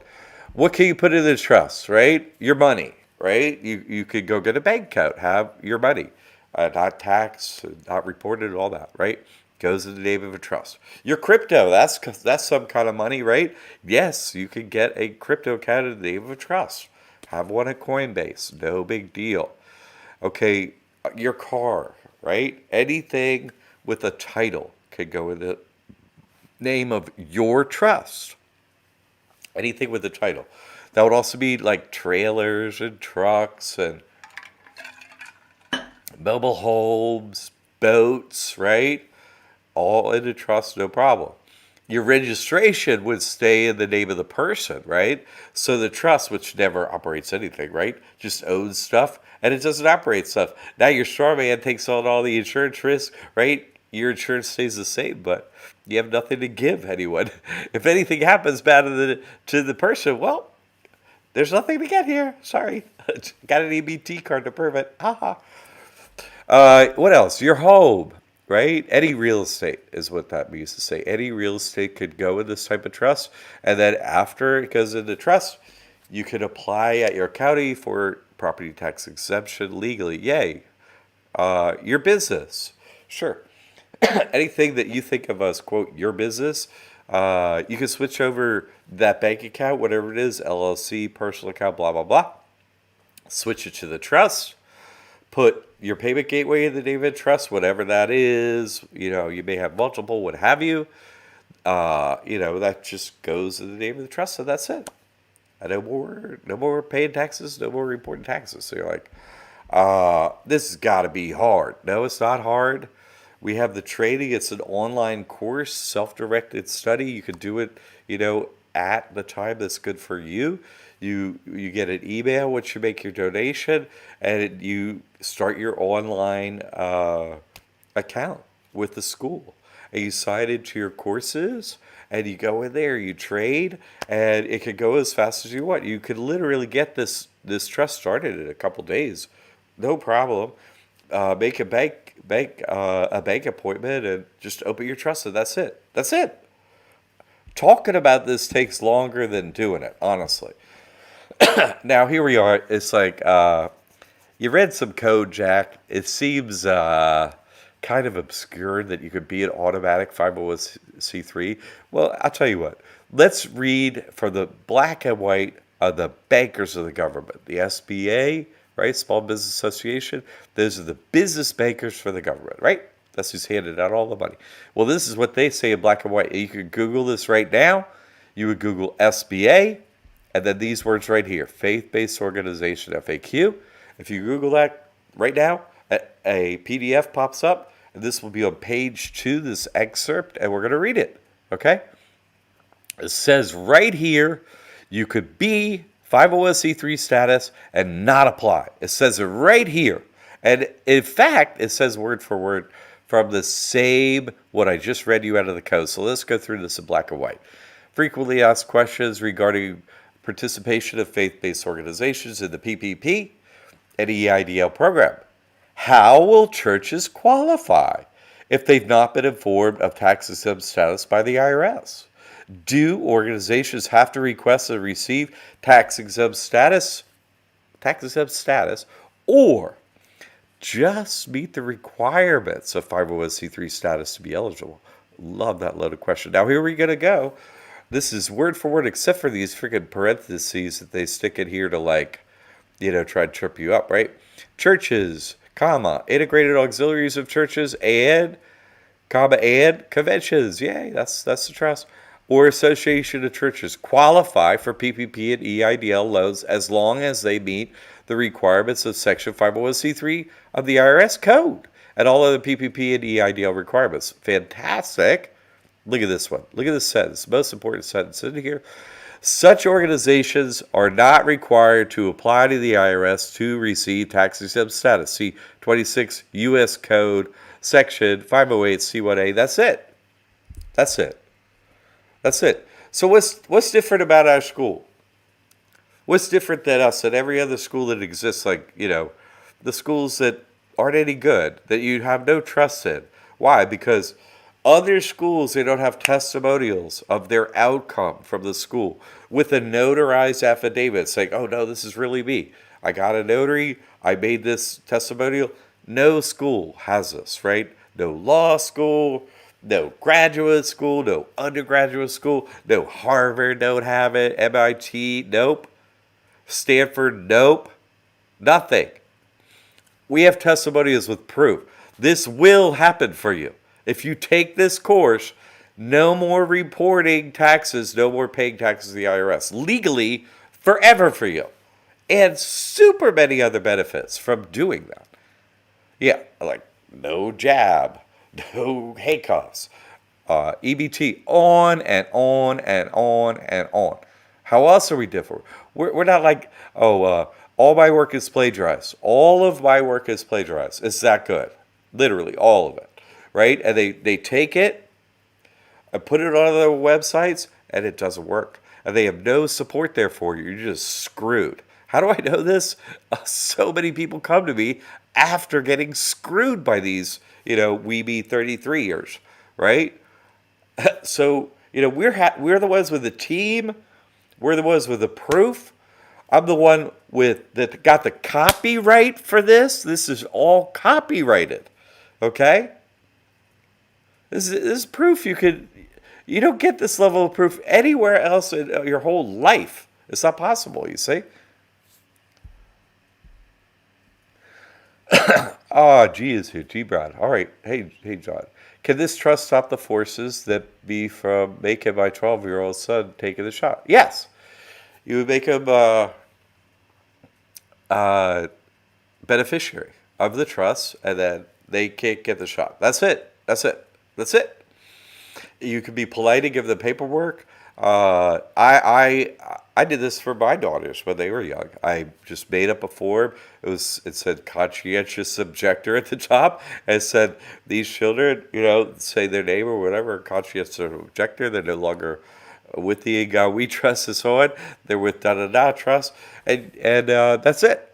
What can you put in the trust, right? Your money, right? You could go get a bank account, have your money, not taxed, not reported, all that, right? Goes in the name of a trust. Your crypto, that's some kind of money, right? Yes, you can get a crypto account in the name of a trust. Have one at Coinbase, no big deal. Okay, your car, right? Anything with a title could go in the name of your trust. Anything with a title. That would also be like trailers and trucks and mobile homes, boats, right? All in a trust, no problem. Your registration would stay in the name of the person, right? So the trust, which never operates anything, right? Just owns stuff and it doesn't operate stuff. Now your straw man takes on all the insurance risk, right? Your insurance stays the same, but you have nothing to give anyone. If anything happens bad to the person, well, there's nothing to get here. Sorry. Got an EBT card to prove it. Haha. What else? Your home, right? Any real estate is what that means to say. Any real estate could go in this type of trust. And then after it goes into trust, you could apply at your county for property tax exemption legally. Yay. Your business. Sure. Anything that you think of as, quote, your business, you can switch over that bank account, whatever it is, LLC, personal account, blah, blah, blah. Switch it to the trust. Put your payment gateway in the name of trust, whatever that is. You may have multiple, what have you. That just goes in the name of the trust, and that's it. And no more paying taxes, no more reporting taxes. So you're like, this has got to be hard. No, it's not hard. We have the training. It's an online course, self-directed study. You can do it, at the time that's good for you. You get an email once you make your donation, and you start your online account with the school. And you sign into your courses, and you go in there, you trade, and it can go as fast as you want. You could literally get this trust started in a couple days, no problem. Make a bank appointment and just open your trust, and that's it. That's it. Talking about this takes longer than doing it, honestly. Now here we are. It's like you read some code, Jack. It seems kind of obscure that you could be an automatic 501c3. Well, I'll tell you what. Let's read for the black and white of the bankers of the government, the SBA, right? Small Business Association. Those are the business bankers for the government, right? That's who's handed out all the money. Well, this is what they say in black and white. You could Google this right now. You would Google SBA, and then these words right here, faith-based organization, FAQ. If you Google that right now, a PDF pops up, and this will be on page 2, this excerpt, and we're going to read it, okay? It says right here, you could be 501c3 status and not apply. It says it right here. And in fact, it says word for word from the same, what I just read you out of the code. So let's go through this in black and white. Frequently asked questions regarding participation of faith-based organizations in the PPP and EIDL program. How will churches qualify if they've not been informed of tax-exempt status by the IRS? Do organizations have to request and receive tax-exempt status, or just meet the requirements of 501c3 status to be eligible? Love that loaded question. Now, here we're going to go. This is word for word, except for these freaking parentheses that they stick in here to try to trip you up, right? Churches, integrated auxiliaries of churches, and conventions. Yay, that's the trust. or association of churches qualify for PPP and EIDL loans as long as they meet the requirements of Section 501c3 of the IRS Code and all other PPP and EIDL requirements. Fantastic. Look at this one. Look at this sentence. Most important sentence in here. Such organizations are not required to apply to the IRS to receive tax-exempt status. See 26 U.S. Code, Section 508C1A. That's it. That's it. That's it. So what's different about our school? What's different than us and every other school that exists, like, the schools that aren't any good, that you have no trust in? Why? Because other schools, they don't have testimonials of their outcome from the school with a notarized affidavit saying, oh, no, this is really me. I got a notary. I made this testimonial. No school has this, right? No law school, no graduate school, no undergraduate school, no Harvard don't have it, MIT, nope. Stanford, nope. Nothing. We have testimonials with proof. This will happen for you. If you take this course, no more reporting taxes, no more paying taxes to the IRS. Legally, forever for you. And super many other benefits from doing that. Yeah, like no jab, no handcuffs, EBT, on and on and on and on. How else are we different? We're not like, all my work is plagiarized. All of my work is plagiarized. It's that good. Literally, all of it. Right? And they take it and put it on their websites, and it doesn't work. And they have no support there for you. You're just screwed. How do I know this? So many people come to me after getting screwed by these, weeby 33ers, right? So, we're the ones with the team. We're the ones with the proof. I'm the one that got the copyright for this. This is all copyrighted, okay? This is proof you don't get this level of proof anywhere else in your whole life. It's not possible, you see? G is here. G Brad. All right. Hey, John. Can this trust stop the forces that be from making my 12-year-old son taking the shot? Yes. You would make him beneficiary of the trust, and then they can't get the shot. That's it. That's it. That's it. You can be polite and give them paperwork. I did this for my daughters when they were young. I just made up a form. It said conscientious objector at the top. And it said these children, say their name or whatever, conscientious objector. They're no longer with the we trust and so on. They're with da trust, and that's it.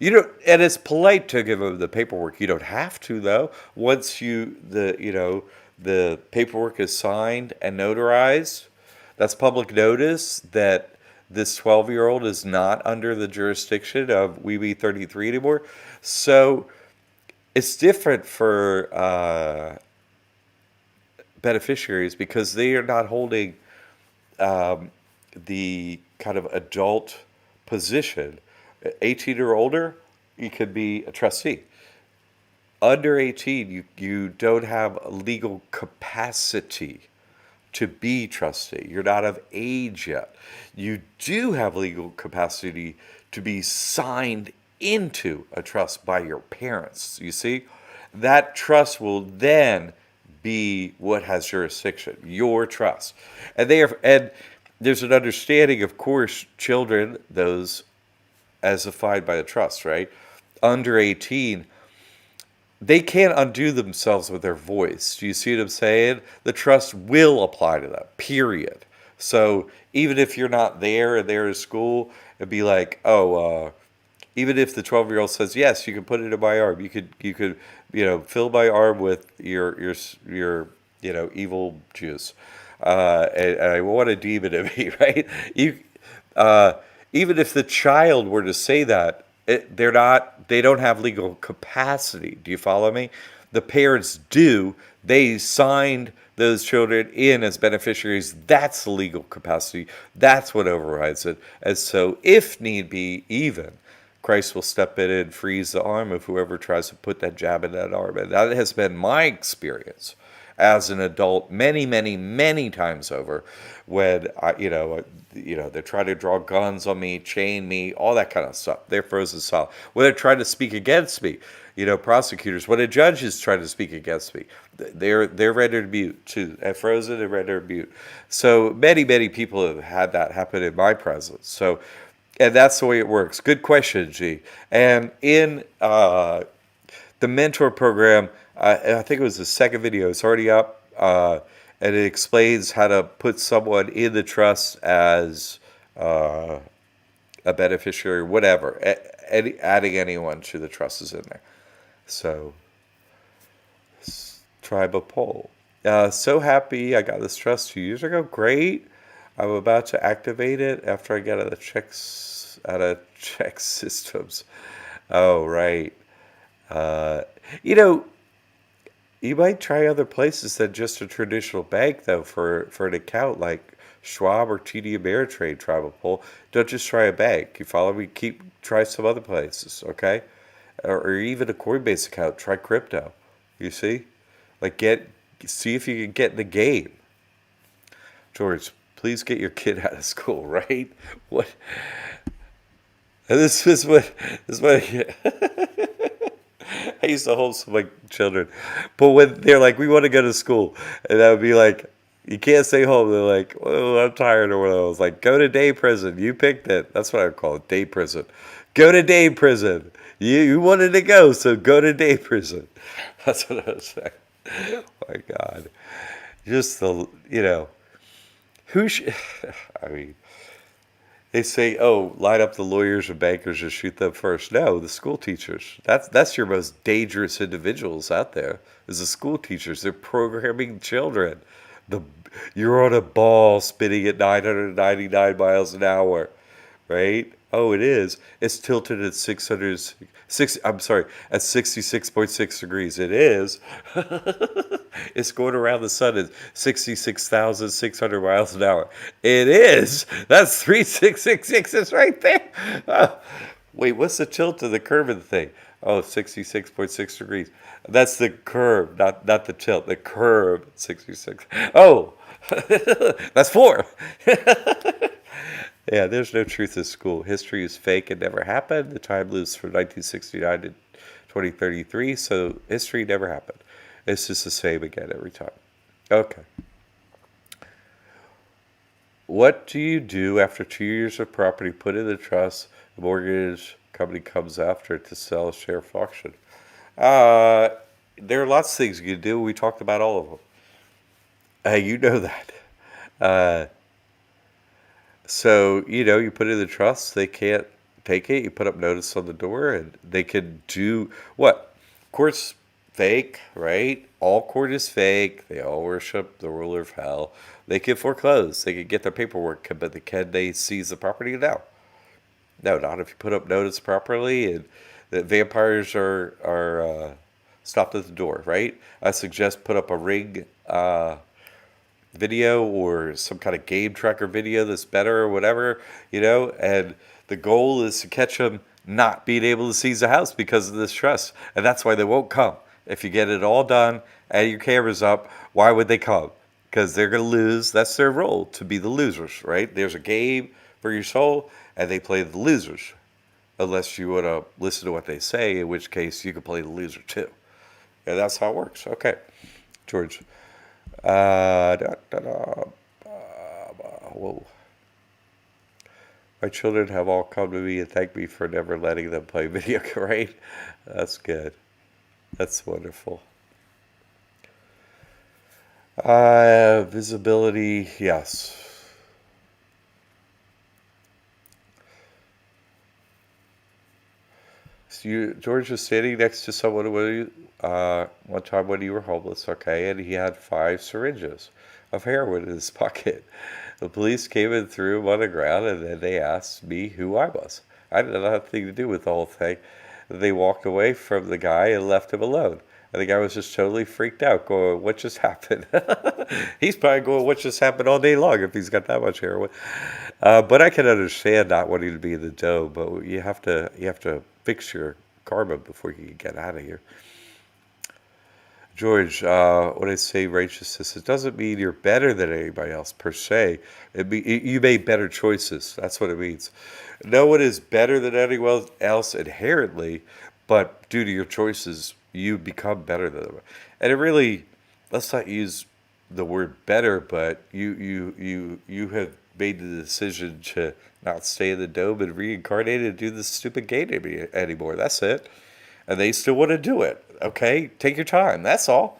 And it's polite to give them the paperwork. You don't have to, though. Once the paperwork is signed and notarized, that's public notice that this 12-year-old is not under the jurisdiction of WEB 33 anymore. So it's different for beneficiaries because they are not holding the kind of adult position. 18 or older, you could be a trustee. Under 18, you don't have a legal capacity to be trustee. You're not of age yet. You do have legal capacity to be signed into a trust by your parents. You see? That trust will then be what has jurisdiction, your trust. And there's an understanding, of course, children, those as defined by the trust, right? Under 18, they can't undo themselves with their voice. Do you see what I'm saying? The trust will apply to them, period. So even if you're not there and they're at school, it'd be like, even if the 12-year-old says, yes, you can put it in my arm. You could fill my arm with your evil juice. And I want a demon in me, right? Even if the child were to say that, they don't have legal capacity. Do you follow me? The parents do. They signed those children in as beneficiaries. That's the legal capacity. That's what overrides it. And so if need be, even, Christ will step in and freeze the arm of whoever tries to put that jab in that arm. And that has been my experience as an adult many, many, many times over when they try to draw guns on me, chain me, all that kind of stuff. They're frozen solid. When they're trying to speak against me, prosecutors, when a judge is trying to speak against me, they're rendered mute too, and frozen and rendered mute. So many, many people have had that happen in my presence. So, and that's the way it works. Good question, G. And in the mentor program, I think it was the second video. It's already up, and it explains how to put someone in the trust as a beneficiary, whatever. Adding anyone to the trust is in there. So, tribal poll. So happy I got this trust 2 years ago. Great. I'm about to activate it after I get out of check systems. Oh, right. Uh, you know, you might try other places than just a traditional bank, though, for an account like Schwab or TD Ameritrade Tribal Poll. Don't just try a bank. You follow me? Try some other places, okay? Or even a Coinbase account. Try crypto. You see? Like see if you can get in the game. George, please get your kid out of school, right? What? And this is what I used to homeschool my children. But when they're like, we want to go to school, and I would be like, you can't stay home. They're like, oh, I'm tired, or whatever. I was like, go to day prison. You picked it. That's what I would call it, day prison. Go to day prison. You wanted to go, so go to day prison. That's what I was saying. Oh my God. Just who should, I mean, they say, oh, line up the lawyers and bankers and shoot them first. No, the school teachers. That's your most dangerous individuals out there, is the school teachers. They're programming children. You're on a ball spinning at 999 miles an hour, right? Oh, it is. It's tilted at at 66.6 degrees. It is. It's going around the sun at 66,600 miles an hour. It is. That's 3666 is right there. Oh, wait, what's the tilt of the curve of the thing? Oh, 66.6 degrees. That's the curve, not the tilt. The curve, 66. Oh, that's 4. Yeah, there's no truth in school. History is fake. It never happened. The time loops from 1969 to 2033, so history never happened. It's just the same again every time. Okay. What do you do after 2 years of property put in the trust, the mortgage company comes after it to sell a share of auction? There are lots of things you can do. We talked about all of them. You know that. Uh, So, you put it in the trust, they can't take it. You put up notice on the door, and they can do what? Court's fake, right? All court is fake. They all worship the ruler of hell. They can foreclose. They can get their paperwork, but can they seize the property? No. No, not if you put up notice properly, and the vampires are stopped at the door, right? I suggest put up a ring video or some kind of game tracker video that's better or whatever, and the goal is to catch them not being able to seize the house because of this trust. And that's why they won't come. If you get it all done and your camera's up, why would they come? Because they're going to lose. That's their role, to be the losers, right? There's a game for your soul, and they play the losers. Unless you want to listen to what they say, in which case you can play the loser too. And that's how it works. Okay, George. Whoa. My children have all come to me and thanked me for never letting them play video game, right? That's good. That's wonderful. Visibility, yes. So George was standing next to someone one time when you were homeless, okay, and he had 5 syringes of heroin in his pocket. The police came and threw him on the ground, and then they asked me who I was. I didn't have anything to do with the whole thing. They walked away from the guy and left him alone. And the guy was just totally freaked out, going, what just happened? He's probably going, what just happened all day long if he's got that much heroin. But I can understand not wanting to be in the dough, but you have to fix your karma before you can get out of here. George, when I say righteousness, it doesn't mean you're better than anybody else per se. You made better choices. That's what it means. No one is better than anyone else inherently, but due to your choices, you become better than them. And it really, let's not use the word better, but you have made the decision to not stay in the dome and reincarnate and do this stupid game anymore. That's it. And they still want to do it. Okay, take your time. That's all.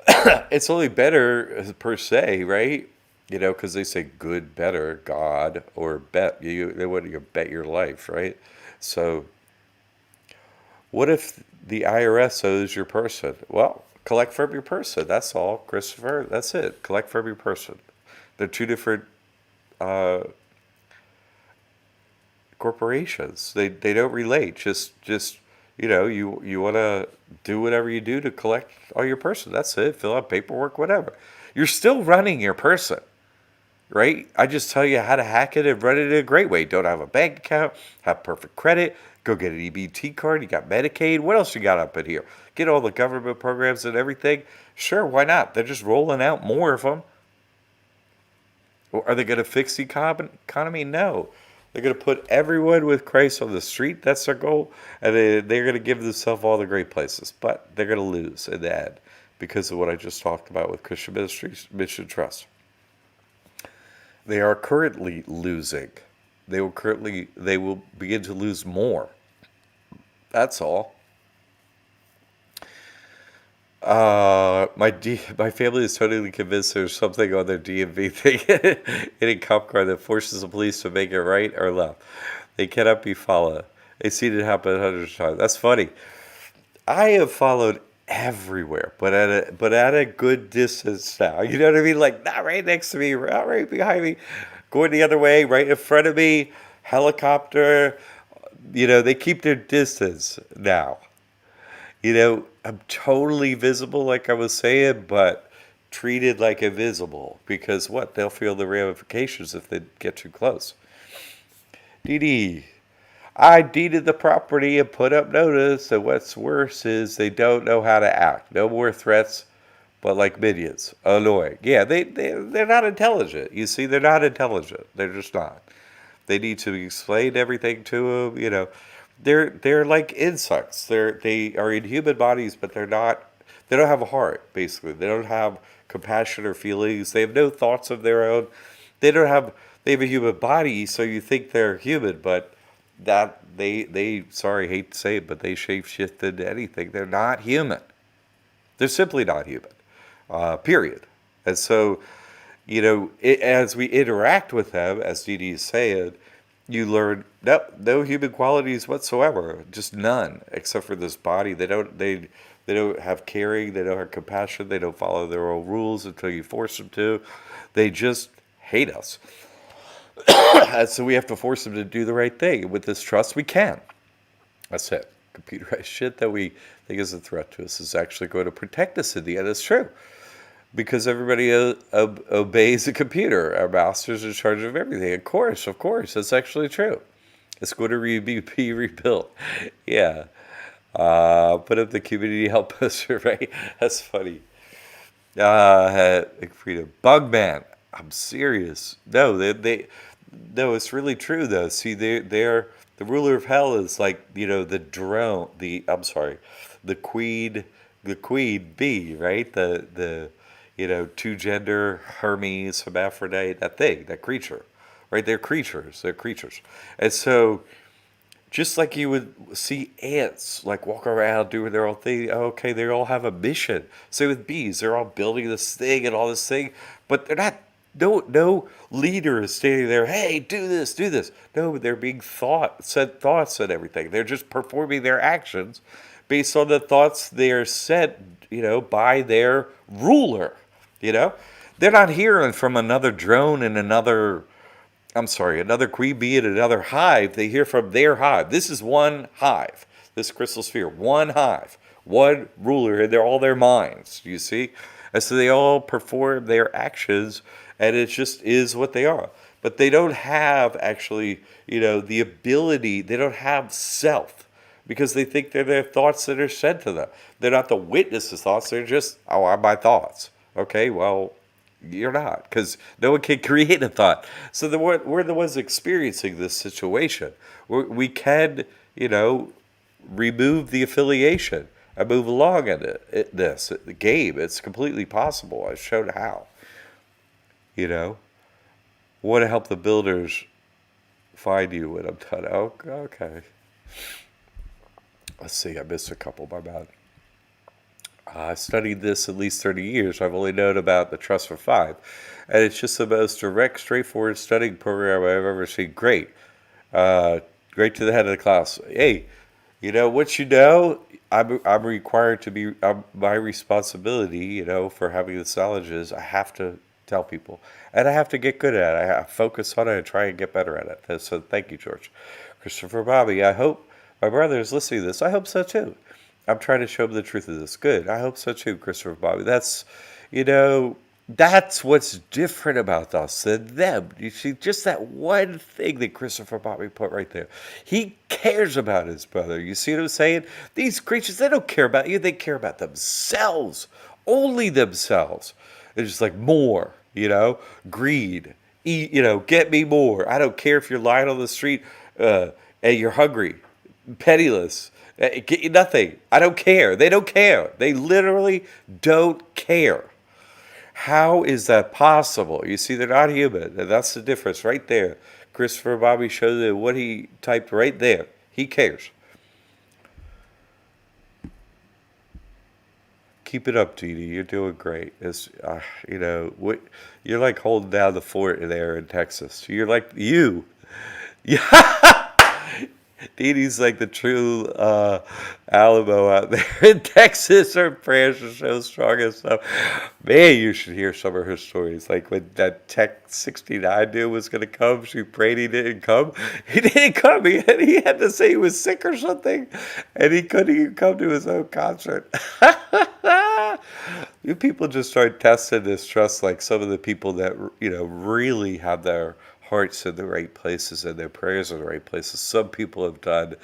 It's only better per se, right? Because they say good, better, God, or bet. They want you to bet your life, right? So, what if the IRS owes your person? Well, collect from your person. That's all, Christopher. That's it. Collect from your person. They're two different uh, corporations. They don't relate. Just you want to do whatever you do to collect all your person. That's it. Fill out paperwork, whatever. You're still running your person, right? I just tell you how to hack it and run it in a great way. Don't have a bank account, have perfect credit, go get an EBT card, you got Medicaid. What else you got up in here? Get all the government programs and everything. Sure, why not? They're just rolling out more of them. Are they going to fix the economy? No. They're going to put everyone with Christ on the street. That's their goal. And they're going to give themselves all the great places. But they're going to lose in the end because of what I just talked about with Christian Ministries, Mission Trust. They are currently losing. They will begin to lose more. That's all. My family is totally convinced there's something on their DMV thing in a cop car that forces the police to make it right or left. They cannot be followed. They've seen it happen hundreds of times. That's funny. I have followed everywhere, but at a good distance now. You know what I mean? Like not right next to me, not right behind me, going the other way, right in front of me, helicopter. They keep their distance now. I'm totally visible, like I was saying, but treated like invisible because what? They'll feel the ramifications if they get too close. Dee Dee, I deeded the property and put up notice, and what's worse is they don't know how to act. No more threats, but like minions. Annoying. Yeah, they're not intelligent. You see, they're not intelligent. They're just not. They need to explain everything to them, They're like insects. They are in human bodies, but they're not. They don't have a heart. Basically, they don't have compassion or feelings. They have no thoughts of their own. They don't have. They have a human body, so you think they're human, but that they sorry, hate to say it, but they shapeshift into anything. They're not human. They're simply not human. Period. And so, as we interact with them, as Dee Dee is saying, you learn no human qualities whatsoever, just none, except for this body. They don't have caring, they don't have compassion, they don't follow their own rules until you force them to. They just hate us. And so we have to force them to do the right thing. With this trust, we can. That's it. Computerized shit that we think is a threat to us is actually going to protect us in the end. It's true. Because everybody obeys a computer. Our master's in charge of everything. Of course. That's actually true. It's going to be rebuilt. Yeah. Put up the community help poster, right? That's funny. Freedom. Bugman. I'm serious. No, no, it's really true though. See, they're the ruler of hell is like the drone. The queen bee, right? The two gender Hermes, hermaphrodite, that creature, right? They're creatures. And so, just like you would see ants like walk around doing their own thing, okay, they all have a mission. Same with bees, they're all building this thing and all this thing, but they're not. No leader is standing there. Hey, do this, do this. No, they're being said thoughts and everything. They're just performing their actions based on the thoughts they are set, by their ruler. They're not hearing from another drone in another queen bee in another hive. They hear from their hive. This is one hive, this crystal sphere, one hive, one ruler, and they're all their minds, you see? And so they all perform their actions, and it just is what they are. But they don't have actually, the ability, they don't have self. because they think they're their thoughts that are said to them. They're not the witness's thoughts. They're just, oh, I'm my thoughts. Okay, well, you're not, because no one can create a thought. So we're the ones experiencing this situation. We can, remove the affiliation and move along in the game. It's completely possible. I've shown how. Want to help the builders find you when I'm done. Oh, okay. Let's see. I missed a couple. My bad. I studied this at least 30 years. I've only known about the Trust for 5. And it's just the most direct, straightforward studying program I've ever seen. Great. Great to the head of the class. Hey, what I'm required to be, my responsibility, for having this knowledge is I have to tell people. And I have to get good at it. I have to focus on it and try and get better at it. So thank you, George. Christopher Bobby, I hope my brother is listening to this. I hope so too. I'm trying to show him the truth of this. Good. I hope so too, Christopher Bobby. That's what's different about us than them. You see, just that one thing that Christopher Bobby put right there. He cares about his brother. You see what I'm saying? These creatures, they don't care about you. They care about themselves. Only themselves. It's just like more, greed. Eat, get me more. I don't care if you're lying on the street and you're hungry, penniless. Nothing. I don't care. They don't care. They literally don't care. How is that possible? You see, they're not human. And that's the difference right there. Christopher Bobby showed you what he typed right there. He cares. Keep it up, Dee Dee. You're doing great. You're like holding down the fort there in Texas. You're like you. Yeah. Dee Dee's like the true Alamo out there in Texas. Her prayers are so strong and stuff. Man, you should hear some of her stories. Like when that Tech 69 dude was going to come, she prayed he didn't come. He didn't come. He had to say he was sick or something, and he couldn't even come to his own concert. You people just start testing this trust, like some of the people that really have their hearts in the right places and their prayers in the right places. Some people have done.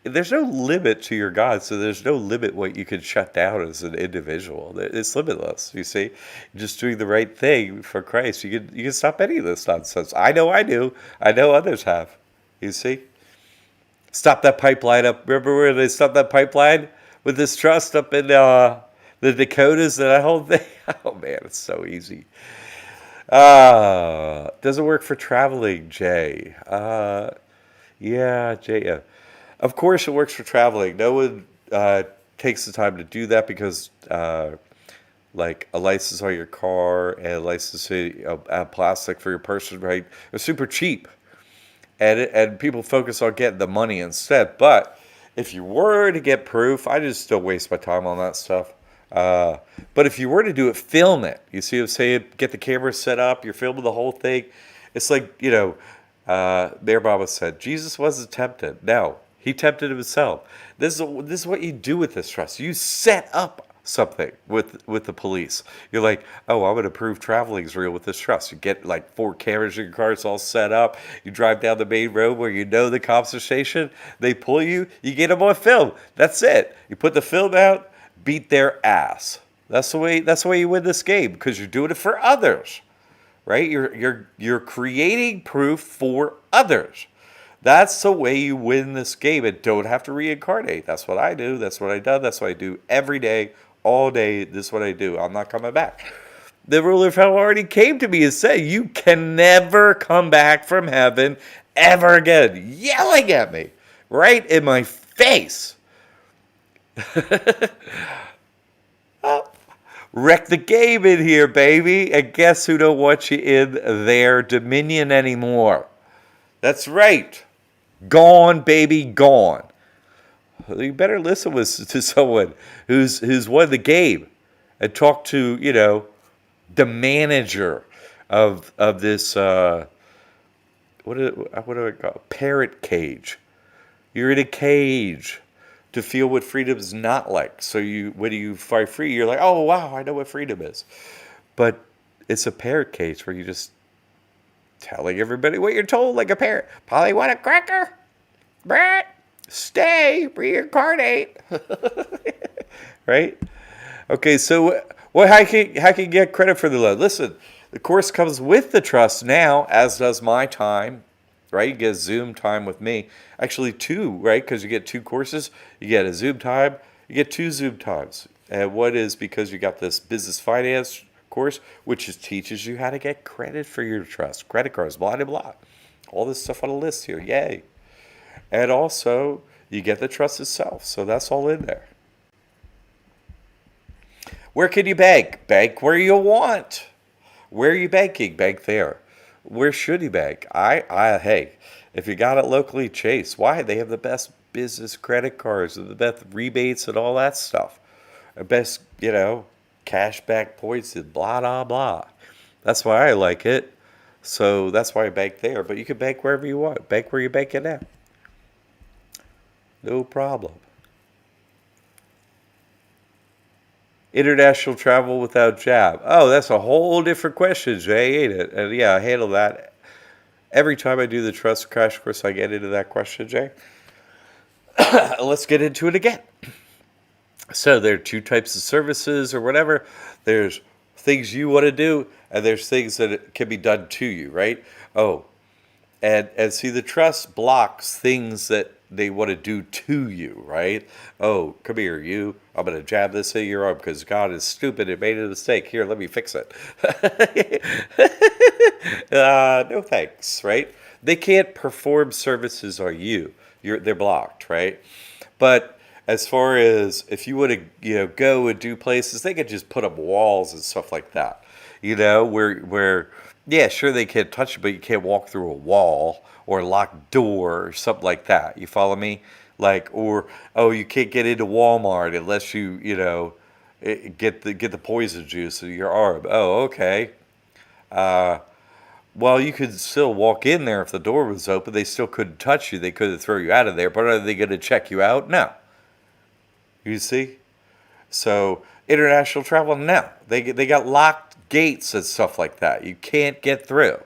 There's no limit to your God, so there's no limit what you can shut down as an individual. It's limitless. You see, just doing the right thing for Christ, you can stop any of this nonsense. I know I do. I know others have. You see, stop that pipeline up. Remember where they stopped that pipeline with this trust up in the Dakotas and that whole thing? Oh man, it's so easy. Doesn't work for traveling, Jay. Yeah, Jay. Yeah. Of course, it works for traveling. No one takes the time to do that because, like a license on your car and a license to plastic for your person, right? They're super cheap, and people focus on getting the money instead. But if you were to get proof, I just still waste my time on that stuff. But if you were to do it, film it. You see what I'm saying? Get the camera set up. You're filming the whole thing. It's like, Mayor Baba said, Jesus wasn't tempted. No, he tempted himself. This is what you do with this trust. You set up something with the police. You're like, oh, I'm going to prove traveling is real with this trust. You get like 4 cameras in your car. It's all set up. You drive down the main road where the cops are stationed. They pull you. You get them on film. That's it. You put the film out. Beat their ass. That's the way you win this game, because you're doing it for others, right? You're creating proof for others. That's the way you win this game and don't have to reincarnate. That's what I do. That's what I done. That's what I do every day, all day. This is what I do. I'm not coming back. The ruler of hell already came to me and said, you can never come back from heaven ever again. Yelling at me right in my face. Oh, wreck the game in here, baby. And guess who don't want you in their dominion anymore? That's right. Gone, baby, gone. You better listen to someone who's won the game and talk to, the manager of this what do I call it? Parrot cage. You're in a cage to feel what freedom is not like. So when you fly free, you're like, oh, wow, I know what freedom is. But it's a parrot cage where you're just telling everybody what you're told like a parrot. Polly, want a cracker? Brett? Stay, reincarnate. Right? Okay, so well, how can you get credit for the loan? Listen, the course comes with the trust now, as does my time, right? You get Zoom time with me. Actually, two, right? Because you get two courses. You get a Zoom time. You get two Zoom times. And what is because you got this business finance course, which teaches you how to get credit for your trust, credit cards, blah, blah, blah. All this stuff on a list here. Yay. And also, you get the trust itself. So that's all in there. Where can you bank? Bank where you want. Where are you banking? Bank there. Where should you bank? Hey, if you got it locally, Chase. Why? They have the best business credit cards and the best rebates and all that stuff. The best, cash back points and blah, blah, blah. That's why I like it. So that's why I bank there. But you can bank wherever you want. Bank where you're banking at. No problem. International travel without jab. Oh, that's a whole different question, Jay, ain't it? And yeah, I handle that. Every time I do the trust crash course, I get into that question, Jay. Let's get into it again. So there are two types of services or whatever. There's things you want to do, and there's things that can be done to you, right? Oh, and see, the trust blocks things that they want to do to you, right? Oh, come here, you. I'm going to jab this in your arm because God is stupid and made a mistake. Here, let me fix it. No thanks, right? They can't perform services on you. They're blocked, right? But as far as if you want to, go and do places, they could just put up walls and stuff like that. Where yeah, sure they can't touch you, but you can't walk through a wall or a locked door or something like that. You follow me? You can't get into Walmart unless you get the poison juice in your arm. Oh, okay. Well, you could still walk in there if the door was open. They still couldn't touch you. They couldn't throw you out of there. But are they going to check you out? No. You see? So international travel, no. They got locked gates and stuff like that. You can't get through.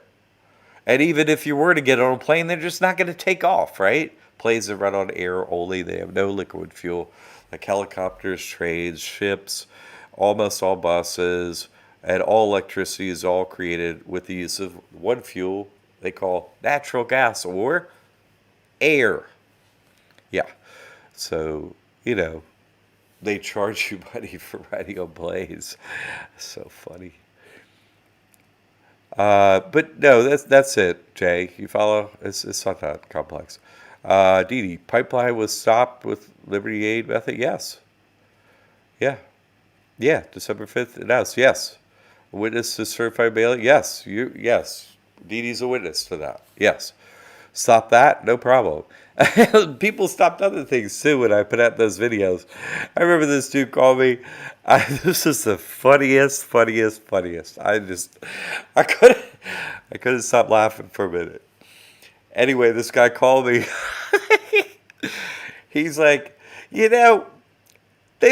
And even if you were to get on a plane, they're just not going to take off, right? Planes that run on air only. They have no liquid fuel. Like helicopters, trains, ships, almost all buses, and all electricity is all created with the use of one fuel they call natural gas or air. Yeah. So, they charge you money for riding on planes. So funny. But no, that's it, Jay. You follow? It's not that complex. Dee Dee, pipeline was stopped with Liberty Aid method? Yes. Yeah. Yeah. December 5th announced. Yes. Witness to certified mailing? Yes. Yes. Dee Dee's a witness to that. Yes. Stop that? No problem. People stopped other things too when I put out those videos. I remember this dude called me. This is the funniest. I couldn't stop laughing for a minute. Anyway, this guy called me. He's like, they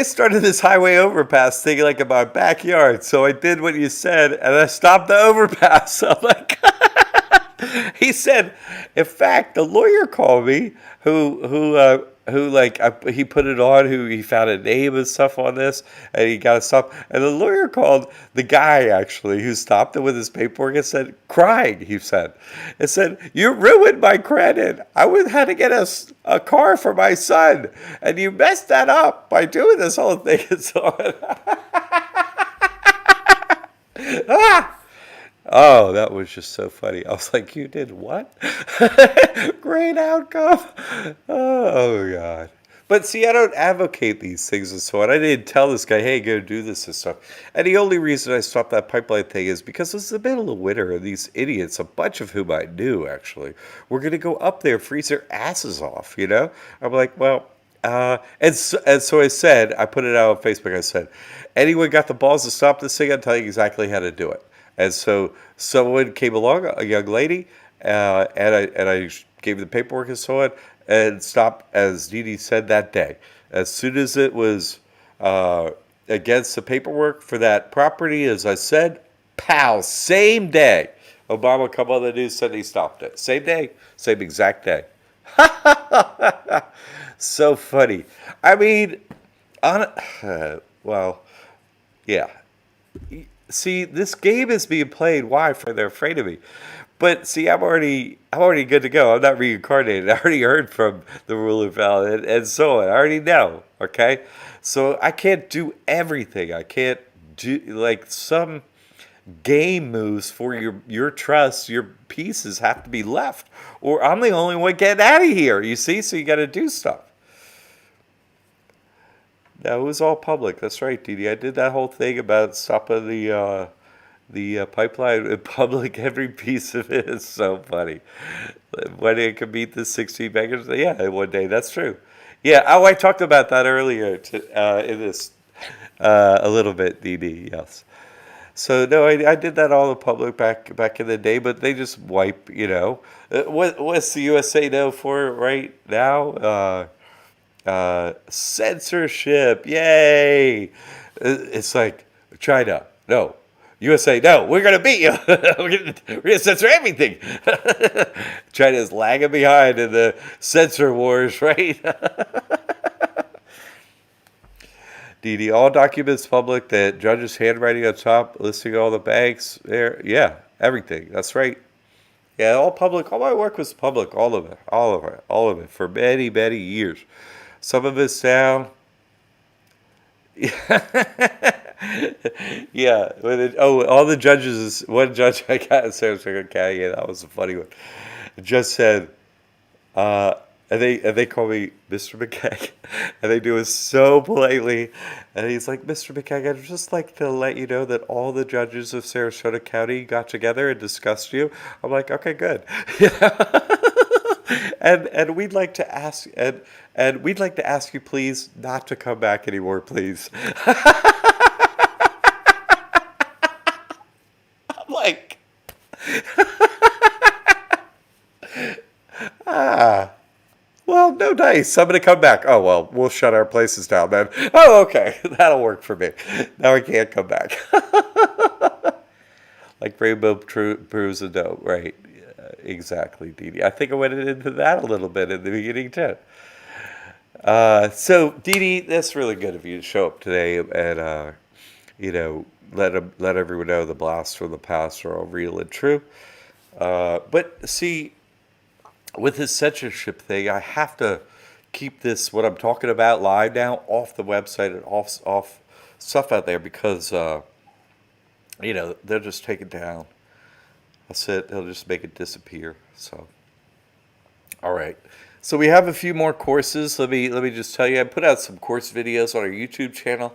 started this highway overpass thing like in my backyard. So I did what you said and I stopped the overpass. I'm like, he said, in fact, the lawyer called me he put it on, who he found a name and stuff on this, and he got to stop. And the lawyer called the guy actually who stopped it with his paperwork and said, crying, he said, you ruined my credit. I would have to get a car for my son, and you messed that up by doing this whole thing and so on. Ah! Oh, that was just so funny. I was like, you did what? Great outcome. Oh, God. But see, I don't advocate these things and so on. I didn't tell this guy, hey, go do this and stuff. And the only reason I stopped that pipeline thing is because it's the middle of winter and these idiots, a bunch of whom I knew actually, were going to go up there, freeze their asses off, I'm like, well, and so I said, I put it out on Facebook, I said, anyone got the balls to stop this thing? I'll tell you exactly how to do it. And so someone came along, a young lady, and I gave the paperwork and so on, and stopped, as Dee Dee said, that day. As soon as it was against the paperwork for that property, as I said, pow, same day. Obama come on the news, said he stopped it. Same day, same exact day. So funny. I mean, on well, yeah. See, this game is being played. Why? For they're afraid of me. But see, I'm already good to go. I'm not reincarnated. I already heard from the ruler of hell and so on. I already know. Okay, so I can't do everything. I can't do like some game moves for your trust. Your pieces have to be left, or I'm the only one getting out of here. You see, so you got to do stuff. That was all public. That's right, Didi. I did that whole thing about stopping the pipeline in public. Every piece of it is so funny. When it could beat the 60 megas, yeah, one day. That's true. Yeah. Oh, I talked about that earlier in this a little bit, Didi. Yes. So no, I did that all in public back in the day, but they just wipe. What's the USA know for right now? Censorship, yay! It's like China, no. USA, no. We're gonna beat you. We're gonna censor everything. China's lagging behind in the censor wars, right? DD, all documents public. That judge's handwriting on top, listing all the banks there. Yeah, everything. That's right. Yeah, all public. All my work was public. All of it. All of it. All of it for many, many years. Some of it's down. Yeah. All the judges. One judge I got in Sarasota County. Yeah, that was a funny one. Just said, uh, and they call me Mr. McKay, and they do it so politely. And he's like, Mr. McKay, I'd just like to let you know that all the judges of Sarasota County got together and discussed you. I'm like, okay, good. And we'd like to ask and we'd like to ask you please not to come back anymore, please. I'm like, ah, well, no dice. I'm gonna come back. Oh well, we'll shut our places down then. Oh, okay, that'll work for me. Now I can't come back. Like Rainbow Proves a Doe, right? Yeah, exactly, Dee Dee. I think I went into that a little bit in the beginning too. So Dee Dee, that's really good of you to show up today and you know let everyone know the blasts from the past are all real and true. But see, with this censorship thing, I have to keep this what I'm talking about live now off the website and off stuff out there because they'll just take it down. That's it. They'll just make it disappear. So, all right. So we have a few more courses. Let me just tell you, I put out some course videos on our YouTube channel,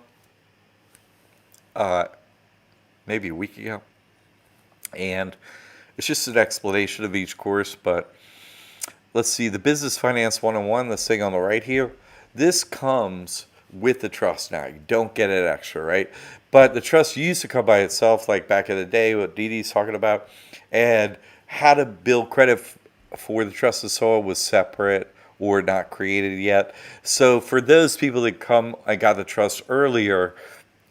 uh, maybe a week ago, and it's just an explanation of each course. But let's see, the Business Finance 101, this thing on the right here, this comes with the trust now. You don't get it extra, right? But the trust used to come by itself, like back in the day, what Dee Dee's talking about, and how to build credit for the trust and so on was separate or not created yet. So for those people that come and got the trust earlier,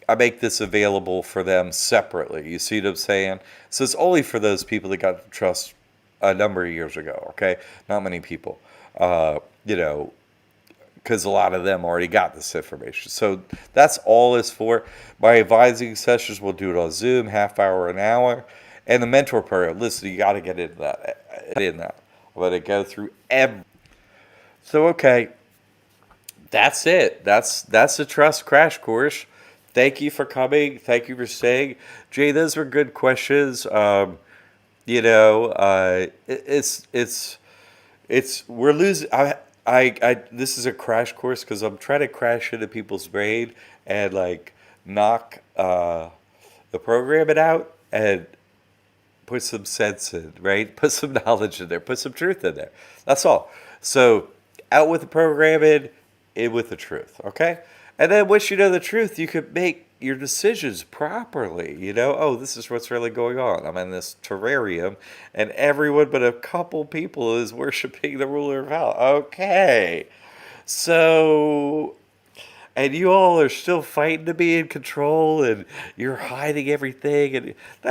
I make this available for them separately. You see what I'm saying? So it's only for those people that got the trust a number of years ago, okay? Not many people. Uh, you know, because a lot of them already got this information. So that's all it's for. My advising sessions, we'll do it on Zoom, half hour, an hour. And the mentor program, listen, you got to get into that. I'm going to go through every. So, okay, that's it. That's the Trust Crash Course. Thank you for coming. Thank you for staying. Jay, those were good questions. It's we're losing. This is a crash course because I'm trying to crash into people's brain and like knock the programming out and put some sense in, right? Put some knowledge in there, put some truth in there. That's all. So out with the programming, in with the truth, okay? And then once you know the truth, you could make your decisions properly. Oh, this is what's really going on. I'm in this terrarium, and everyone but a couple people is worshiping the ruler of hell. Okay. So, and you all are still fighting to be in control, and you're hiding everything, and